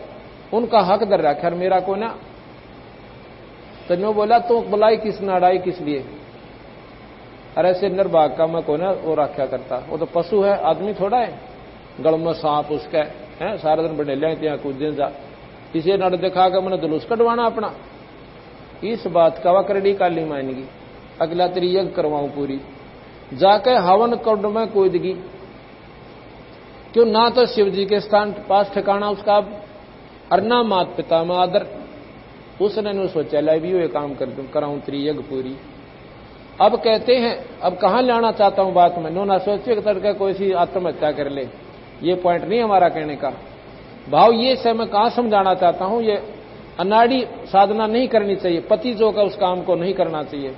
उनका हक दर रखा, मेरा को ना। तो नो बोला, तो बुलाई किस नाड़ाई किस लिए, अरे ऐसे निर्भाग का मैं को ना वो रखा करता, वो तो पशु है, आदमी थोड़ा है। गल में सांप उसका है, सारा दिन बने ले ત્યાં कूदे जा, इसे नड़ दिखा कर मैंने जुलूस कटवाना अपना। इस बात का वह करड़ी काली मानेगी, अगला तेरी यज्ञ करवाऊं पूरी। जाकर हवन कुंड में कूदगी, क्यों ना तो शिव जी के स्थान पास ठिकाना उसका, और ना माता पिता में आदर। उसने सोचा ला भी ये काम कर दूं, कराऊं तेरी यज्ञ पूरी। अब कहते हैं, अब कहां लाना चाहता हूं बात में, नो ना सोचे तड़के कोई सी आत्महत्या कर ले, ये पॉइंट नहीं हमारा कहने का भाव। ये से मैं कहां समझाना चाहता हूं, ये अनाड़ी साधना नहीं करनी चाहिए, पति जो का उस काम को नहीं करना चाहिए,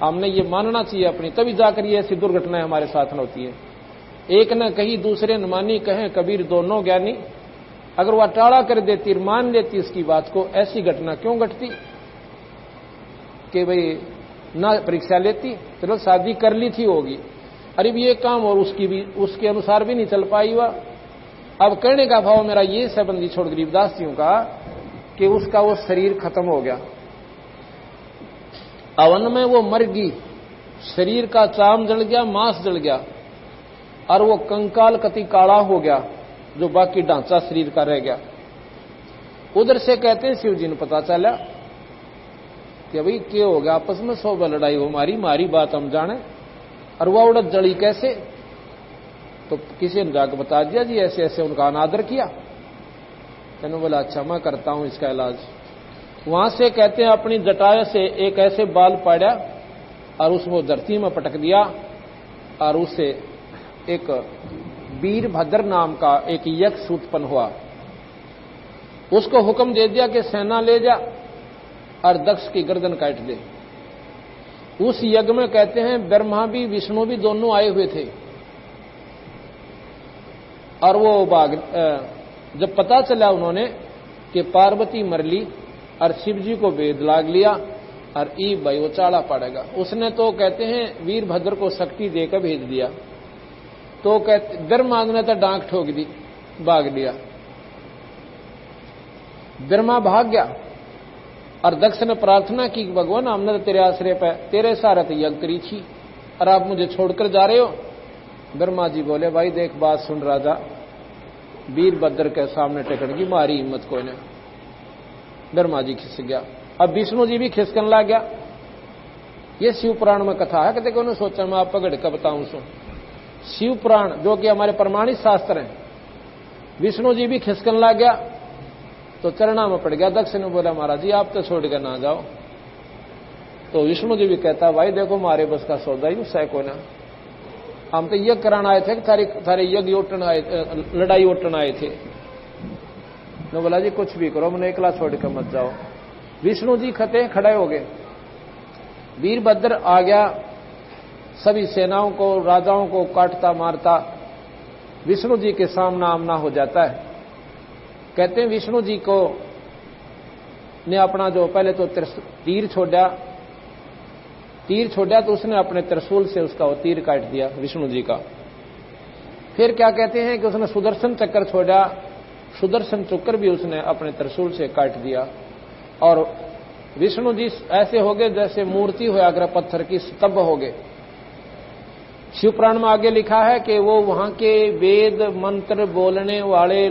हमने ये मानना चाहिए अपनी, तभी जाकर ये ऐसी दुर्घटनाएं हमारे साथ न होती है। एक न कही दूसरे न मानी, कहें कबीर दोनों ज्ञानी। अगर वह टाड़ा कर देती, मान लेती उसकी बात को, ऐसी घटना क्यों घटती कि भाई ना परीक्षा लेती, चलो शादी कर ली थी होगी, अरे भी ये काम और उसकी भी उसके अनुसार भी नहीं चल पाई वह। अब कहने का भाव मेरा ये संबंधी छोड़ गरीबदास जी का कि उसका वो शरीर खत्म हो गया, अवन में वो मर गई, शरीर का चाम जल गया, मांस जल गया, और वो कंकाल कति काला हो गया, जो बाकी ढांचा शरीर का रह गया। उधर से कहते हैं शिव जी ने पता चला कि भाई क्या हो गया, आपस में सौ लड़ाई हो, मारी बात हम जाने, और वह उड़द जड़ी कैसे। तो किसी ने जाकर बता दिया जी ऐसे ऐसे उनका अनादर किया। मैंने बोला अच्छा मैं करता हूं इसका इलाज। वहां से कहते हैं अपनी जटाया से एक ऐसे बाल पाड़ा और उसको धरती में पटक दिया, और उससे एक वीरभद्र नाम का एक यक्ष उत्पन्न हुआ। उसको हुक्म दे दिया कि सेना ले जा और दक्ष की गर्दन काट दे। उस यज्ञ में कहते हैं ब्रह्मा भी विष्णु भी दोनों आए हुए थे, और वो जब पता चला उन्होंने कि पार्वती मरली और शिव जी को वेद लाग लिया और ई भाई वो चाड़ा पड़ेगा, उसने तो कहते हैं वीरभद्र को शक्ति देकर भेज दिया। तो कहते ब्रह्मा ने तो डांक ठोक दी, भाग लिया। ब्रह्मा भाग गया और दक्ष ने प्रार्थना की कि भगवान हमने तो तेरे आश्रय पे तेरे सारे तो यज्ञ करी थी और आप मुझे छोड़कर जा रहे हो। ब्रह्मा जी बोले भाई देख बात सुन राजा, वीरभद्र के सामने टेकन की मारी हिम्मत कोई ने। ब्रह्मा जी खिसक गया, अब विष्णु जी भी खिसकन लग गया। ये शिव पुराण में कथा है, कहते को सोचा मैं आप पकड़ कर बताऊं सो। शिव पुराण जो कि हमारे प्रमाणित शास्त्र हैं, विष्णु जी भी खिसकन लग गया तो चरणा में पड़ गया। दक्ष ने बोला महाराज जी आप तो छोड़ कर ना जाओ। तो विष्णु जी भी कहता भाई देखो मारे बस का सौदा ही उससे को ना, हम तो यज्ञ कराना आए थे, थारे यज्ञ उठन आए, लड़ाई उठन आए थे। ने बोला जी कुछ भी करो, मैंने एकला छोड़ कर मत जाओ। विष्णु जी खड़े हो गए, वीरभद्र आ गया, सभी सेनाओं को राजाओं को काटता मारता विष्णु जी के सामना आमना हो जाता है। कहते हैं विष्णु जी को ने अपना जो पहले तो तीर छोड़ा तो उसने अपने त्रिशूल से उसका वो तीर काट दिया विष्णु जी का। फिर क्या कहते हैं कि उसने सुदर्शन चक्कर छोड़ा, सुदर्शन चक्कर भी उसने अपने त्रिशूल से काट दिया। और विष्णु जी ऐसे हो गए जैसे मूर्ति हो अग्र पत्थर की, स्तब्ध हो गए। शिवपुराण में आगे लिखा है कि वो वहां के वेद मंत्र बोलने वाले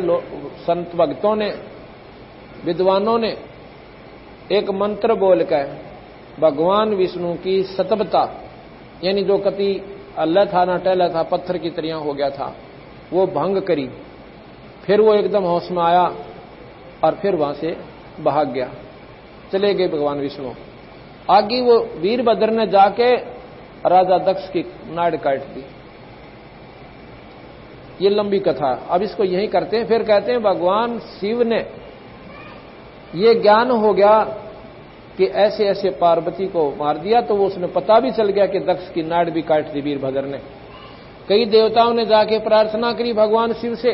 संत भक्तों ने, विद्वानों ने एक मंत्र बोलकर भगवान विष्णु की सतबता, यानी जो कति अल्लाह था ना टहला था, पत्थर की तरह हो गया था, वो भंग करी। फिर वो एकदम होश में आया और फिर वहां से भाग गया, चले गए भगवान विष्णु। आगे वो वीरभद्र ने जाके राजा दक्ष की नाड़ काट दी। ये लंबी कथा, अब इसको यही करते हैं। फिर कहते हैं भगवान शिव ने ये ज्ञान हो गया कि ऐसे ऐसे पार्वती को मार दिया, तो वो उसने पता भी चल गया कि दक्ष की नाड़ भी काट दी वीरभद्र ने। कई देवताओं ने जाके प्रार्थना करी भगवान शिव से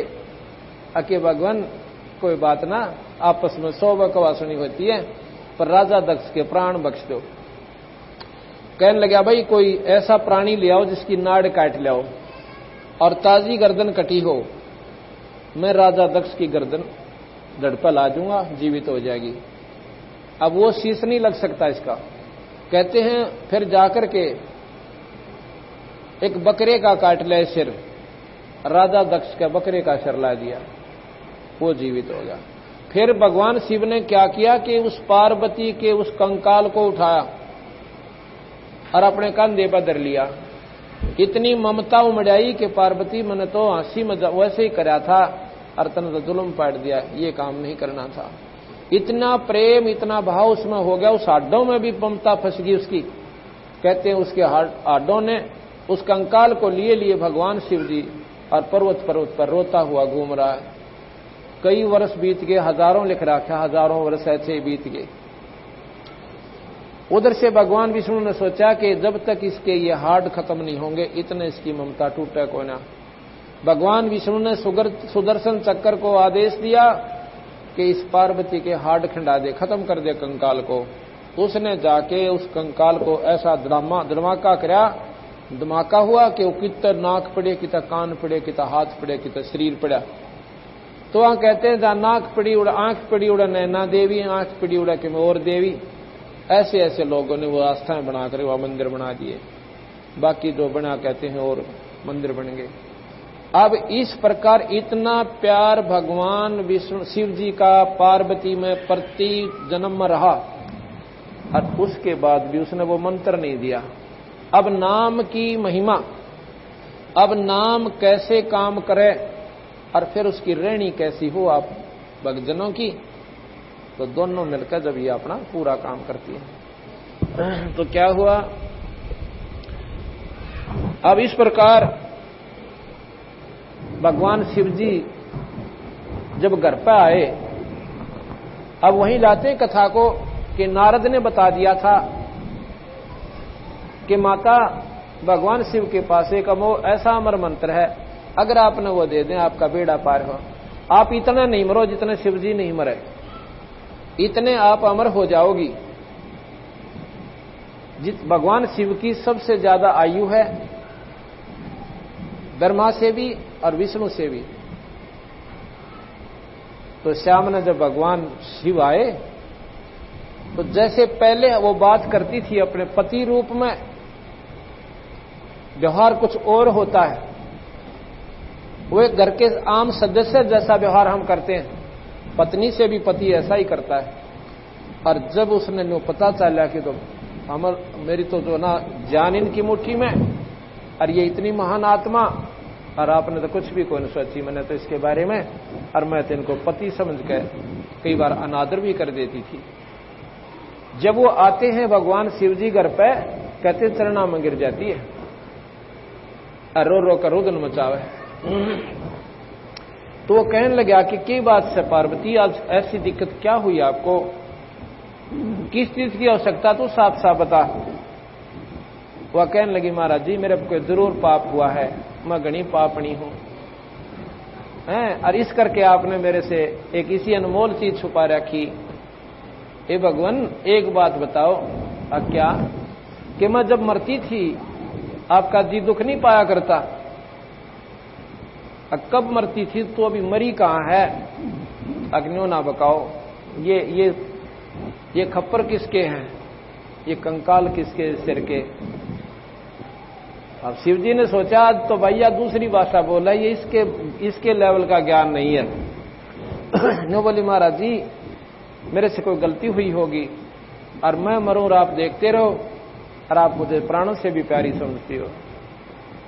कि भगवान कोई बात ना, आपस में 100 बकवासनी होती है, पर राजा दक्ष के प्राण बख्श दो। कहने लगा भाई कोई ऐसा प्राणी ले आओ जिसकी नाड़ काट ले आओ और ताजी गर्दन कटी हो, मैं राजा दक्ष की गर्दन धड़ पर ला दूंगा, जीवित हो जाएगी। अब वो शीश नहीं लग सकता इसका। कहते हैं फिर जाकर के एक बकरे का काट ले सिर, राजा दक्ष का बकरे का सिर ला दिया, वो जीवित हो गया। फिर भगवान शिव ने क्या किया कि उस पार्वती के उस कंकाल को उठाया और अपने कंधे पर धर लिया। इतनी ममता उमड़ाई कि पार्वती मैंने तो हंसी मजाक वैसे ही करा था और तने तो जुल्म पाट दिया, ये काम नहीं करना था। इतना प्रेम इतना भाव उसमें हो गया, उस हाड्डों में भी ममता फंस गई उसकी। कहते हैं उसके हाड्डों ने उस कंकाल को लिए भगवान शिव जी और पर्वत पर रोता हुआ घूम रहा है। कई वर्ष बीत गए, हजारों लिख रखा, हजारों वर्ष ऐसे बीत गए। उधर से भगवान विष्णु ने सोचा कि जब तक इसके ये हाड खत्म नहीं होंगे इतने इसकी ममता टूटे को ना। भगवान विष्णु ने सुदर्शन चक्र को आदेश दिया कि इस पार्वती के हाड खंडा दे, खत्म कर दे कंकाल को। उसने जाके उस कंकाल को ऐसा धमाका करा, धमाका हुआ कि वो कितना नाक पड़े, कितना कान पड़े, कितना हाथ पड़े, कितना शरीर पड़ा। तो वहां कहते हैं जहां नाक पड़ी उड़ा, आंख पड़ी उड़ा नैना देवी, आंख पड़ी उड़ा कि और देवी। ऐसे ऐसे लोगों ने वो आस्थाएं बनाकर वह मंदिर बना दिए। बाकी जो बना कहते हैं और मंदिर बन गए। अब इस प्रकार इतना प्यार भगवान विष्णु शिव जी का पार्वती में प्रति जन्म में रहा और उसके बाद भी उसने वो मंत्र नहीं दिया। अब नाम की महिमा, अब नाम कैसे काम करे और फिर उसकी रहनी कैसी हो आप भक्तजनों की, तो दोनों मिलकर जब ये अपना पूरा काम करती है। तो क्या हुआ, अब इस प्रकार भगवान शिव जी जब घर पर आए, अब वहीं लाते कथा को कि नारद ने बता दिया था कि माता भगवान शिव के पास एक ऐसा अमर मंत्र है, अगर आपने वो दे दें आपका बेड़ा पार हो। आप इतना नहीं मरो जितने शिव जी नहीं मरे, इतने आप अमर हो जाओगी। भगवान शिव की सबसे ज्यादा आयु है, ब्रह्मा से भी और विष्णु से भी। तो श्याम ने जब भगवान शिव आए तो जैसे पहले वो बात करती थी अपने पति रूप में, व्यवहार कुछ और होता है। वो एक घर के आम सदस्य जैसा व्यवहार हम करते हैं, पत्नी से भी पति ऐसा ही करता है। और जब उसने नो पता चला कि तो मेरी तो जो ना जान इनकी मुट्ठी में, और ये इतनी महान आत्मा, और आपने तो कुछ भी कोई नहीं सोची, मैंने तो इसके बारे में, और मैं तो इनको पति समझ के कई बार अनादर भी कर देती थी। जब वो आते हैं भगवान शिव जी घर पे, कहते चरणा में गिर जाती है और रो रो कर रुदन मचावे। तो वो कहने लगा कि क्या बात से पार्वती, आज ऐसी दिक्कत क्या हुई आपको, किस चीज की आवश्यकता, तो साफ साफ बता। वह कहने लगी महाराज जी मेरे को जरूर पाप हुआ है, मैं घनी पापणी हूं, और इस करके आपने मेरे से एक इसी अनमोल चीज छुपा रखी। हे भगवान एक बात बताओ, क्या कि मैं जब मरती थी आपका जी दुख नहीं पाया करता, कब मरती थी तो अभी मरी कहां है, अग्नियों ना बकाओ। ये खप्पर किसके हैं, ये कंकाल किसके सिर के। अब शिव जी ने सोचा आज तो भैया दूसरी भाषा बोला, ये इसके लेवल का ज्ञान नहीं है। नो बोली महाराज जी मेरे से कोई गलती हुई होगी, और मैं मरूं और आप देखते रहो, और आप मुझे प्राणों से भी प्यारी समझती हो।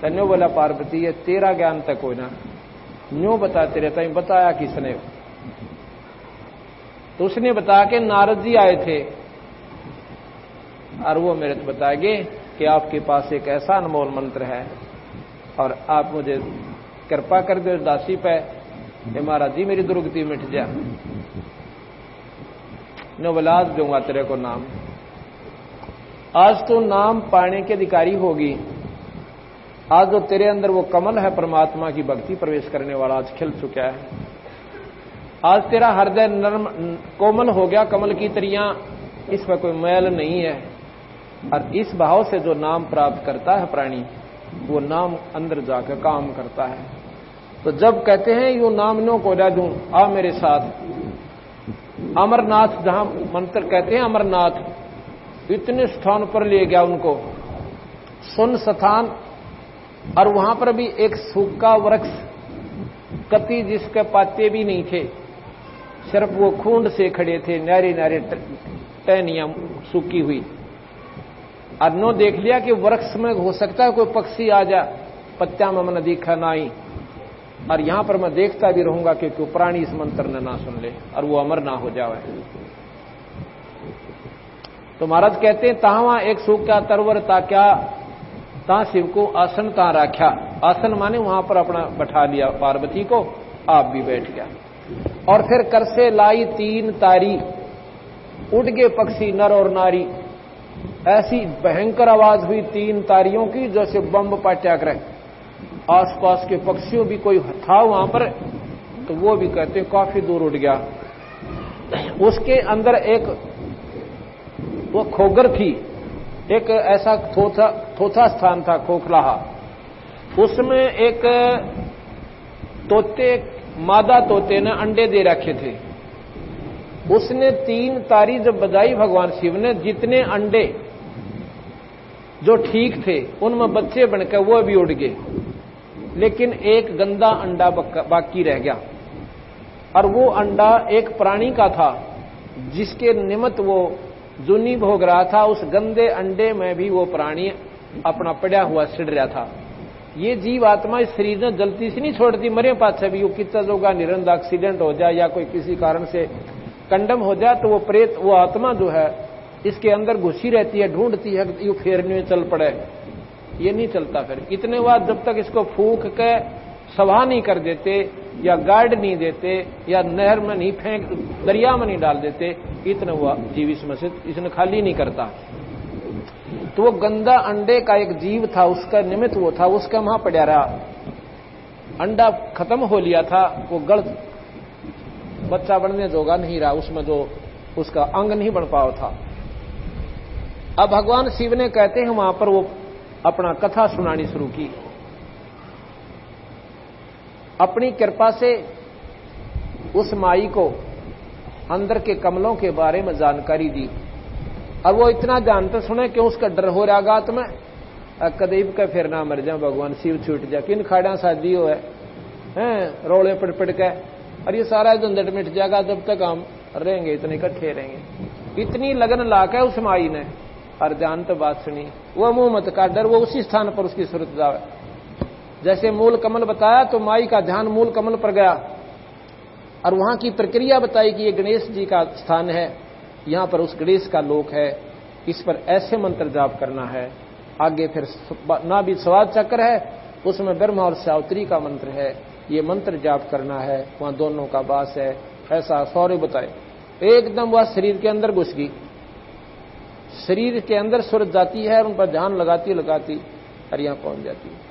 तन्यो बोला पार्वती ये तेरा ज्ञान तक हो ना, न्यू बताते रहता है। बताया किसने? तो उसने बता के नारद जी आए थे, और वो मेरे को बताएंगे कि आपके पास एक ऐसा अनमोल मंत्र है, और आप मुझे कृपा कर दो दासी पे, ये महाराज जी मेरी दुर्गति मिट जा। नो बोला आज दूंगा तेरे को नाम, आज तो नाम पाने के अधिकारी होगी। आज जो तेरे अंदर वो कमल है परमात्मा की भक्ति प्रवेश करने वाला, आज खिल चुका है। आज तेरा हृदय नर्म कोमल हो गया कमल की तरियां, इस पर कोई मैल नहीं है। और इस भाव से जो नाम प्राप्त करता है प्राणी, वो नाम अंदर जाकर काम करता है। तो जब कहते हैं यू नाम नो को दे दूं, आ मेरे साथ अमरनाथ, जहां मंत्र कहते हैं अमरनाथ, इतने स्थान पर ले गया उनको, सुन स्थान, और वहां पर भी एक सूखा वृक्ष, कति जिसके पत्ते भी नहीं थे, सिर्फ वो खूंड से खड़े थे, नारे नारे टहनियां सूखी हुई। और नो देख लिया कि वृक्ष में हो सकता है कोई पक्षी आ जा, पत्ता में मन दिखा ना ही, और यहां पर मैं देखता भी रहूंगा कि कोई प्राणी इस मंत्र ने ना सुन ले और वो अमर ना हो जाए। तो महाराज कहते हैं तहां एक सूखा तरवर ता क्या, ता शिव को आसन ता राख्या। आसन माने वहां पर अपना बैठा लिया पार्वती को, आप भी बैठ गया। और फिर कर से लाई 3 तारी, उड़ गए पक्षी नर और नारी। ऐसी भयंकर आवाज हुई 3 तारियों की, जैसे बम पटा करे। आसपास के पक्षियों भी कोई था वहां पर, तो वो भी कहते काफी दूर उड़ गया। उसके अंदर एक वो खोगर थी, एक ऐसा थोथा स्थान था खोखलाहा, उसमें एक तोते, मादा तोते ने अंडे दे रखे थे। उसने 3 तारी जब बजाई भगवान शिव ने, जितने अंडे जो ठीक थे उनमें बच्चे बनकर वो भी उड़ गए, लेकिन एक गंदा अंडा बाकी रह गया। और वो अंडा एक प्राणी का था, जिसके निमित्त वो जुनी भोग रहा था। उस गंदे अंडे में भी वो प्राणी अपना पड़ा हुआ सिड़ रहा था। ये जीव आत्मा इस शरीर ने जल्दी से नहीं छोड़ती, मरे पाछे भी। वो कितना जोगा निरंतर एक्सीडेंट हो जाए या कोई किसी कारण से कंडम हो जाए, तो वो प्रेत, वो आत्मा जो है इसके अंदर घुसी रहती है, ढूंढती है यू फेरने में चल पड़े। ये नहीं चलता। फिर इतने बाद जब तक इसको फूंक के सभा नहीं कर देते, या गार्ड नहीं देते, या नहर में नहीं फेंक, दरिया में नहीं डाल देते, इतना हुआ जीव इसमें से इसने खाली नहीं करता। तो वो गंदा अंडे का एक जीव था, उसका निमित्त वो था, उसका वहां पड़ा रहा। अंडा खत्म हो लिया था, वो गढ़ बच्चा बनने जोगा नहीं रहा, उसमें जो उसका अंग नहीं बन पाया था। अब भगवान शिव ने कहते हैं वहां पर वो अपना कथा सुनानी शुरू की। अपनी कृपा से उस माई को अंदर के कमलों के बारे में जानकारी दी। अब वो इतना जानते सुने कि उसका डर हो रहा गात में, कदीब का फिर ना मर जाए भगवान शिव छूट जाए, किन खाड़ा शादी हो है रोले पड़ पड़ के, और ये सारा झंझट मिट जाएगा जब तक हम रहेंगे, इतने इकट्ठे रहेंगे। इतनी लगन लाके उस माई ने, और ध्यान तो बात सुनी, वो मुंह मत का डर, वो उसी स्थान पर उसकी सूरत जावे। जैसे मूल कमल बताया तो माई का ध्यान मूल कमल पर गया, और वहां की प्रक्रिया बताई कि ये गणेश जी का स्थान है, यहां पर उस गणेश का लोक है, इस पर ऐसे मंत्र जाप करना है। आगे फिर ना भी स्वाद चक्र है, उसमें ब्रह्मा और सावित्री का मंत्र है, ये मंत्र जाप करना है, वहां दोनों का वास है। ऐसा सौर्य बताए। एकदम वह शरीर के अंदर घुस गई, शरीर के अंदर सूरत जाती है, और उन पर ध्यान लगाती लगाती और यहां पहुंच जाती है।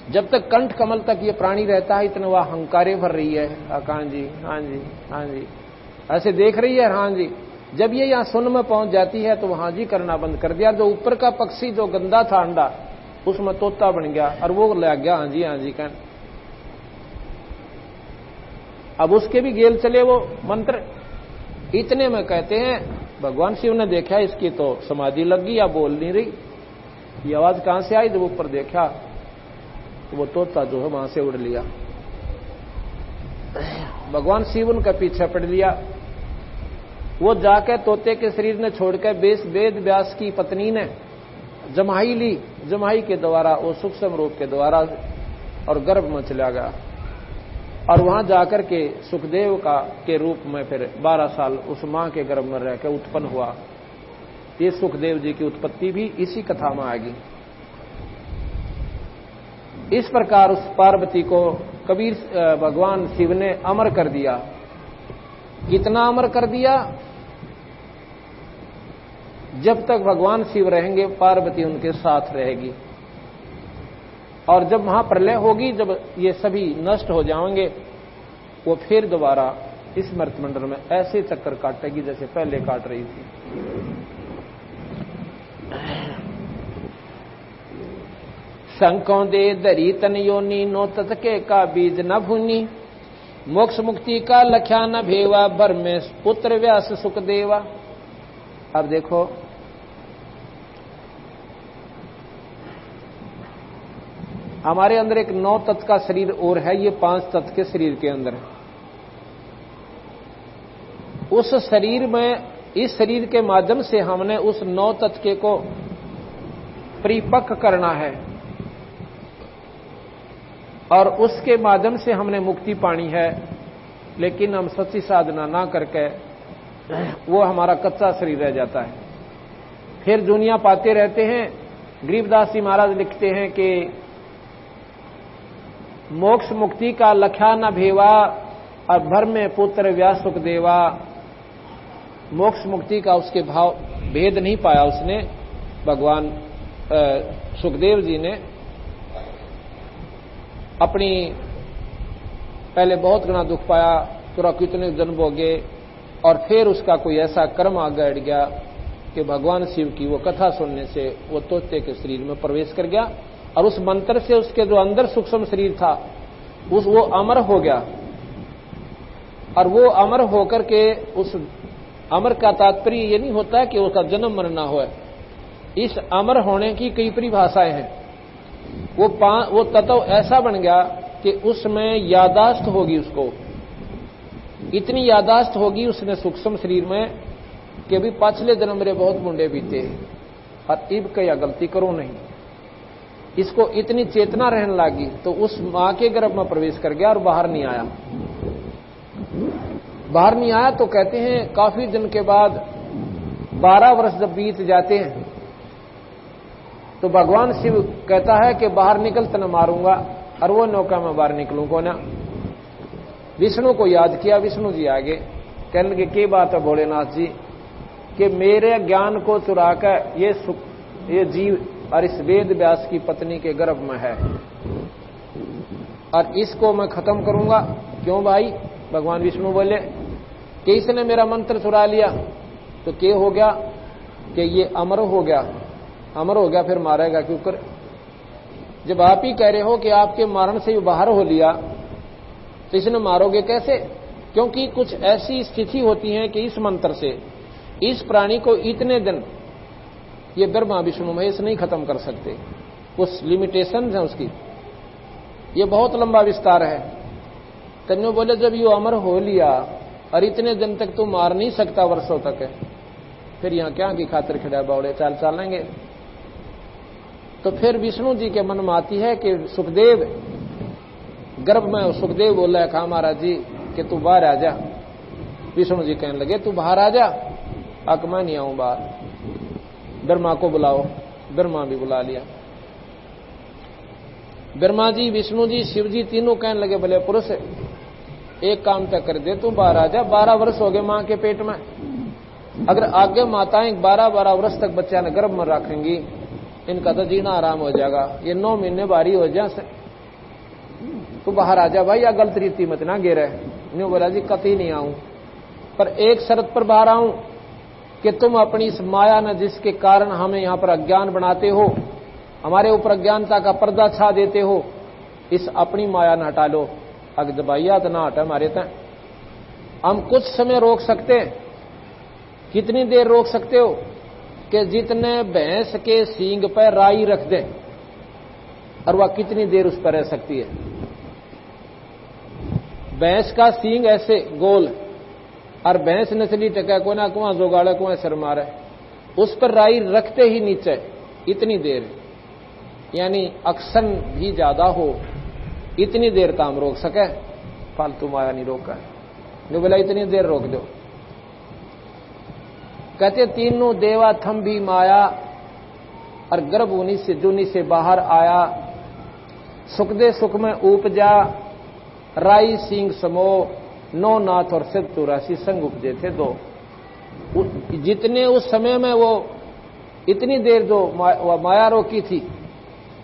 जब तक कंठ कमल तक ये प्राणी रहता है, इतना वह हंकारे भर रही है, हाँ जी हाँ जी हाँ जी, ऐसे देख रही है, हाँ जी। जब ये यहां सुन में पहुंच जाती है तो वहां जी करना बंद कर दिया। जो ऊपर का पक्षी जो गंदा था अंडा, उसमें तोता बन गया, और वो लग गया हाँ जी कह। अब उसके भी गेल चले वो मंत्र। इतने में कहते हैं भगवान शिव ने देखा इसकी तो समाधि लग गई, या बोल नहीं रही, ये आवाज कहां से आई। जब ऊपर देखा तो वो तोता जो है वहां से उड़ लिया। भगवान शिव उनका पीछे पड़ लिया, वो जाकर तोते के शरीर ने छोड़कर वेद व्यास की पत्नी ने जमाई ली, जमाई के द्वारा वो सूक्ष्म रूप के द्वारा और गर्भ में चला गया और वहां जाकर के सुखदेव का के रूप में फिर 12 साल उस मां के गर्भ में रहकर उत्पन्न हुआ। ये सुखदेव जी की उत्पत्ति भी इसी कथा में आएगी। इस प्रकार उस पार्वती को कबीर भगवान शिव ने अमर कर दिया। कितना अमर कर दिया? जब तक भगवान शिव रहेंगे पार्वती उनके साथ रहेगी, और जब महाप्रलय होगी, जब ये सभी नष्ट हो जाएंगे, वो फिर दोबारा इस मर्तमंडल में ऐसे चक्कर काटेगी जैसे पहले काट रही थी। शंखों दे दरी तन योनी, नो ततके का बीज न भूनी, मोक्ष मुक्ति का लख्या न भेवा, भर में पुत्र व्यास सुख देवा। अब देखो, हमारे अंदर एक 9 तत्व का शरीर और है, ये 5 तत्व के शरीर के अंदर है। उस शरीर में, इस शरीर के माध्यम से हमने उस 9 तत्व को परिपक्व करना है और उसके माध्यम से हमने मुक्ति पानी है। लेकिन हम सच्ची साधना ना करके वो हमारा कच्चा शरीर रह जाता है। फिर दुनिया पाते रहते हैं। गरीबदास जी महाराज लिखते हैं कि मोक्ष मुक्ति का लख्या न भेवा, और भर में पुत्र व्यास सुख देवा। मोक्ष मुक्ति का उसके भाव भेद नहीं पाया उसने, भगवान सुखदेव जी ने अपनी पहले बहुत घना दुख पाया, पूरा कितने जन्म भोगे, और फिर उसका कोई ऐसा कर्म आगे अड़ गया कि भगवान शिव की वो कथा सुनने से वो तोते के शरीर में प्रवेश कर गया, और उस मंत्र से उसके जो अंदर सूक्ष्म शरीर था वो अमर हो गया। और वो अमर होकर के, उस अमर का तात्पर्य ये नहीं होता है कि उसका जन्म मरण ना हो। इस अमर होने की कई परिभाषाएं हैं। वो तत्व ऐसा बन गया कि उसमें यादाश्त होगी, उसको इतनी यादाश्त होगी उसने सूक्ष्म शरीर में कि अभी पिछले जन्म मेरे बहुत मुंडे बीते और इब क्या गलती करो नहीं। इसको इतनी चेतना रहने लगी तो उस मां के गर्भ में प्रवेश कर गया और बाहर नहीं आया। बाहर नहीं आया तो कहते हैं काफी दिन के बाद 12 वर्ष जब बीत जाते हैं तो भगवान शिव कहता है कि बाहर निकल तो न मारूंगा, और वो नौका में बाहर निकलूं को ना। विष्णु को याद किया, विष्णु जी आगे कहने लगे क्या बात है भोलेनाथ जी कि मेरे ज्ञान को चुराकर ये जीव और इस वेद व्यास की पत्नी के गर्भ में है और इसको मैं खत्म करूंगा। क्यों भाई? भगवान विष्णु बोले कि इसने मेरा मंत्र चुरा लिया तो क्या हो गया कि ये अमर हो गया। अमर हो गया फिर मारेगा क्यों कर? जब आप ही कह रहे हो कि आपके मारण से बाहर हो लिया तो इसने मारोगे कैसे? क्योंकि कुछ ऐसी स्थिति होती है कि इस मंत्र से इस प्राणी को इतने दिन ये ब्रह्मा विष्णु महेश नहीं खत्म कर सकते, कुछ लिमिटेशन है उसकी। ये बहुत लंबा विस्तार है। कन्यो बोले जब ये अमर हो लिया और इतने दिन तक तू मार नहीं सकता वर्षों तक है, फिर यहां क्या की खातिर खड़ा बावड़े चाल चालेंगे। तो फिर विष्णु जी के मन में आती है कि सुखदेव गर्भ में, सुखदेव बोला है कहा महाराज जी कि तू बाहर आ जा। विष्णु जी कहने लगे तू बाहर आ जा। अक मैं नहीं आऊं बाहर, ब्रह्मा को बुलाओ। ब्रह्मा भी बुला लिया। ब्रह्मा जी, विष्णु जी, शिव जी तीनों कहने लगे बोले पुरुष एक काम तक कर दे, तू बाहर आ जा। 12 वर्ष हो गए मां के पेट में। अगर आगे माताएं 12-12 वर्ष तक बच्चा ने गर्भ में रखेंगी, इनका तो जीना आराम हो जाएगा। ये 9 महीने भारी हो जाए। तू बाहर आ जा भाई, या गलत रीति मत ना गिरे। न्यू बोला जी कतई नहीं आऊं, पर एक शर्त पर बाहर आऊं कि तुम अपनी इस माया न जिसके कारण हमें यहां पर अज्ञान बनाते हो, हमारे ऊपर अज्ञानता का पर्दा छा देते हो, इस अपनी माया न हटा लो। अग दबाइया तो ना हटा हमारे तय। हम कुछ समय रोक सकते हैं। कितनी देर रोक सकते हो कि जितने भैंस के सींग पर राई रख दे, और वह कितनी देर उस पर रह सकती है। भैंस का सींग ऐसे गोल और भैंस नस्ली टका को ना कुआं जोगाड़े कुआं सर मारे, उस पर राई रखते ही नीचे इतनी देर, यानी अक्सन भी ज्यादा हो इतनी देर ताम रोक सके, फालतू माया नहीं रोका। जो बोला इतनी देर रोक दो। कहते तीनों देवा थम भी माया, और गर्भ उन्हीं से जूनी से बाहर आया, सुख दे सुख में उपजा, राई सिंह समो, नौ नाथ और सिद्ध 84 संग उपजे थे दो। जितने उस समय में वो इतनी देर जो माया रोकी थी,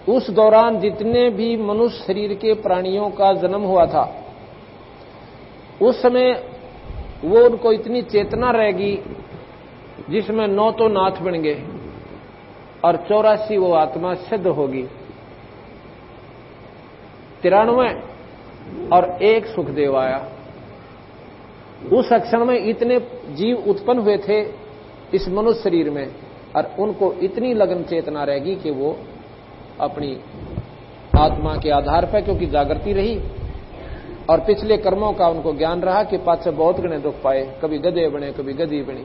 उस दौरान जितने भी मनुष्य शरीर के प्राणियों का जन्म हुआ था, उस समय वो उनको इतनी चेतना रहेगी जिसमें 9 तो नाथ बन गए और 84 वो आत्मा सिद्ध होगी, 93 और 1 सुखदेव आया। उस क्षण में इतने जीव उत्पन्न हुए थे इस मनुष्य शरीर में, और उनको इतनी लगन चेतना रहेगी कि वो अपनी आत्मा के आधार पर, क्योंकि जागृति रही और पिछले कर्मों का उनको ज्ञान रहा कि पाछे बहुत गणे दुख पाए, कभी गधे बने कभी गधी बनी।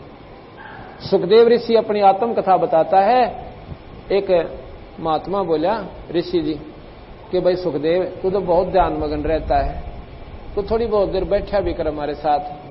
सुखदेव ऋषि अपनी आत्म कथा बताता है। एक महात्मा बोला ऋषि जी कि भाई सुखदेव तू तो बहुत ध्यान मगन रहता है, तो थोड़ी बहुत देर बैठा भी कर हमारे साथ।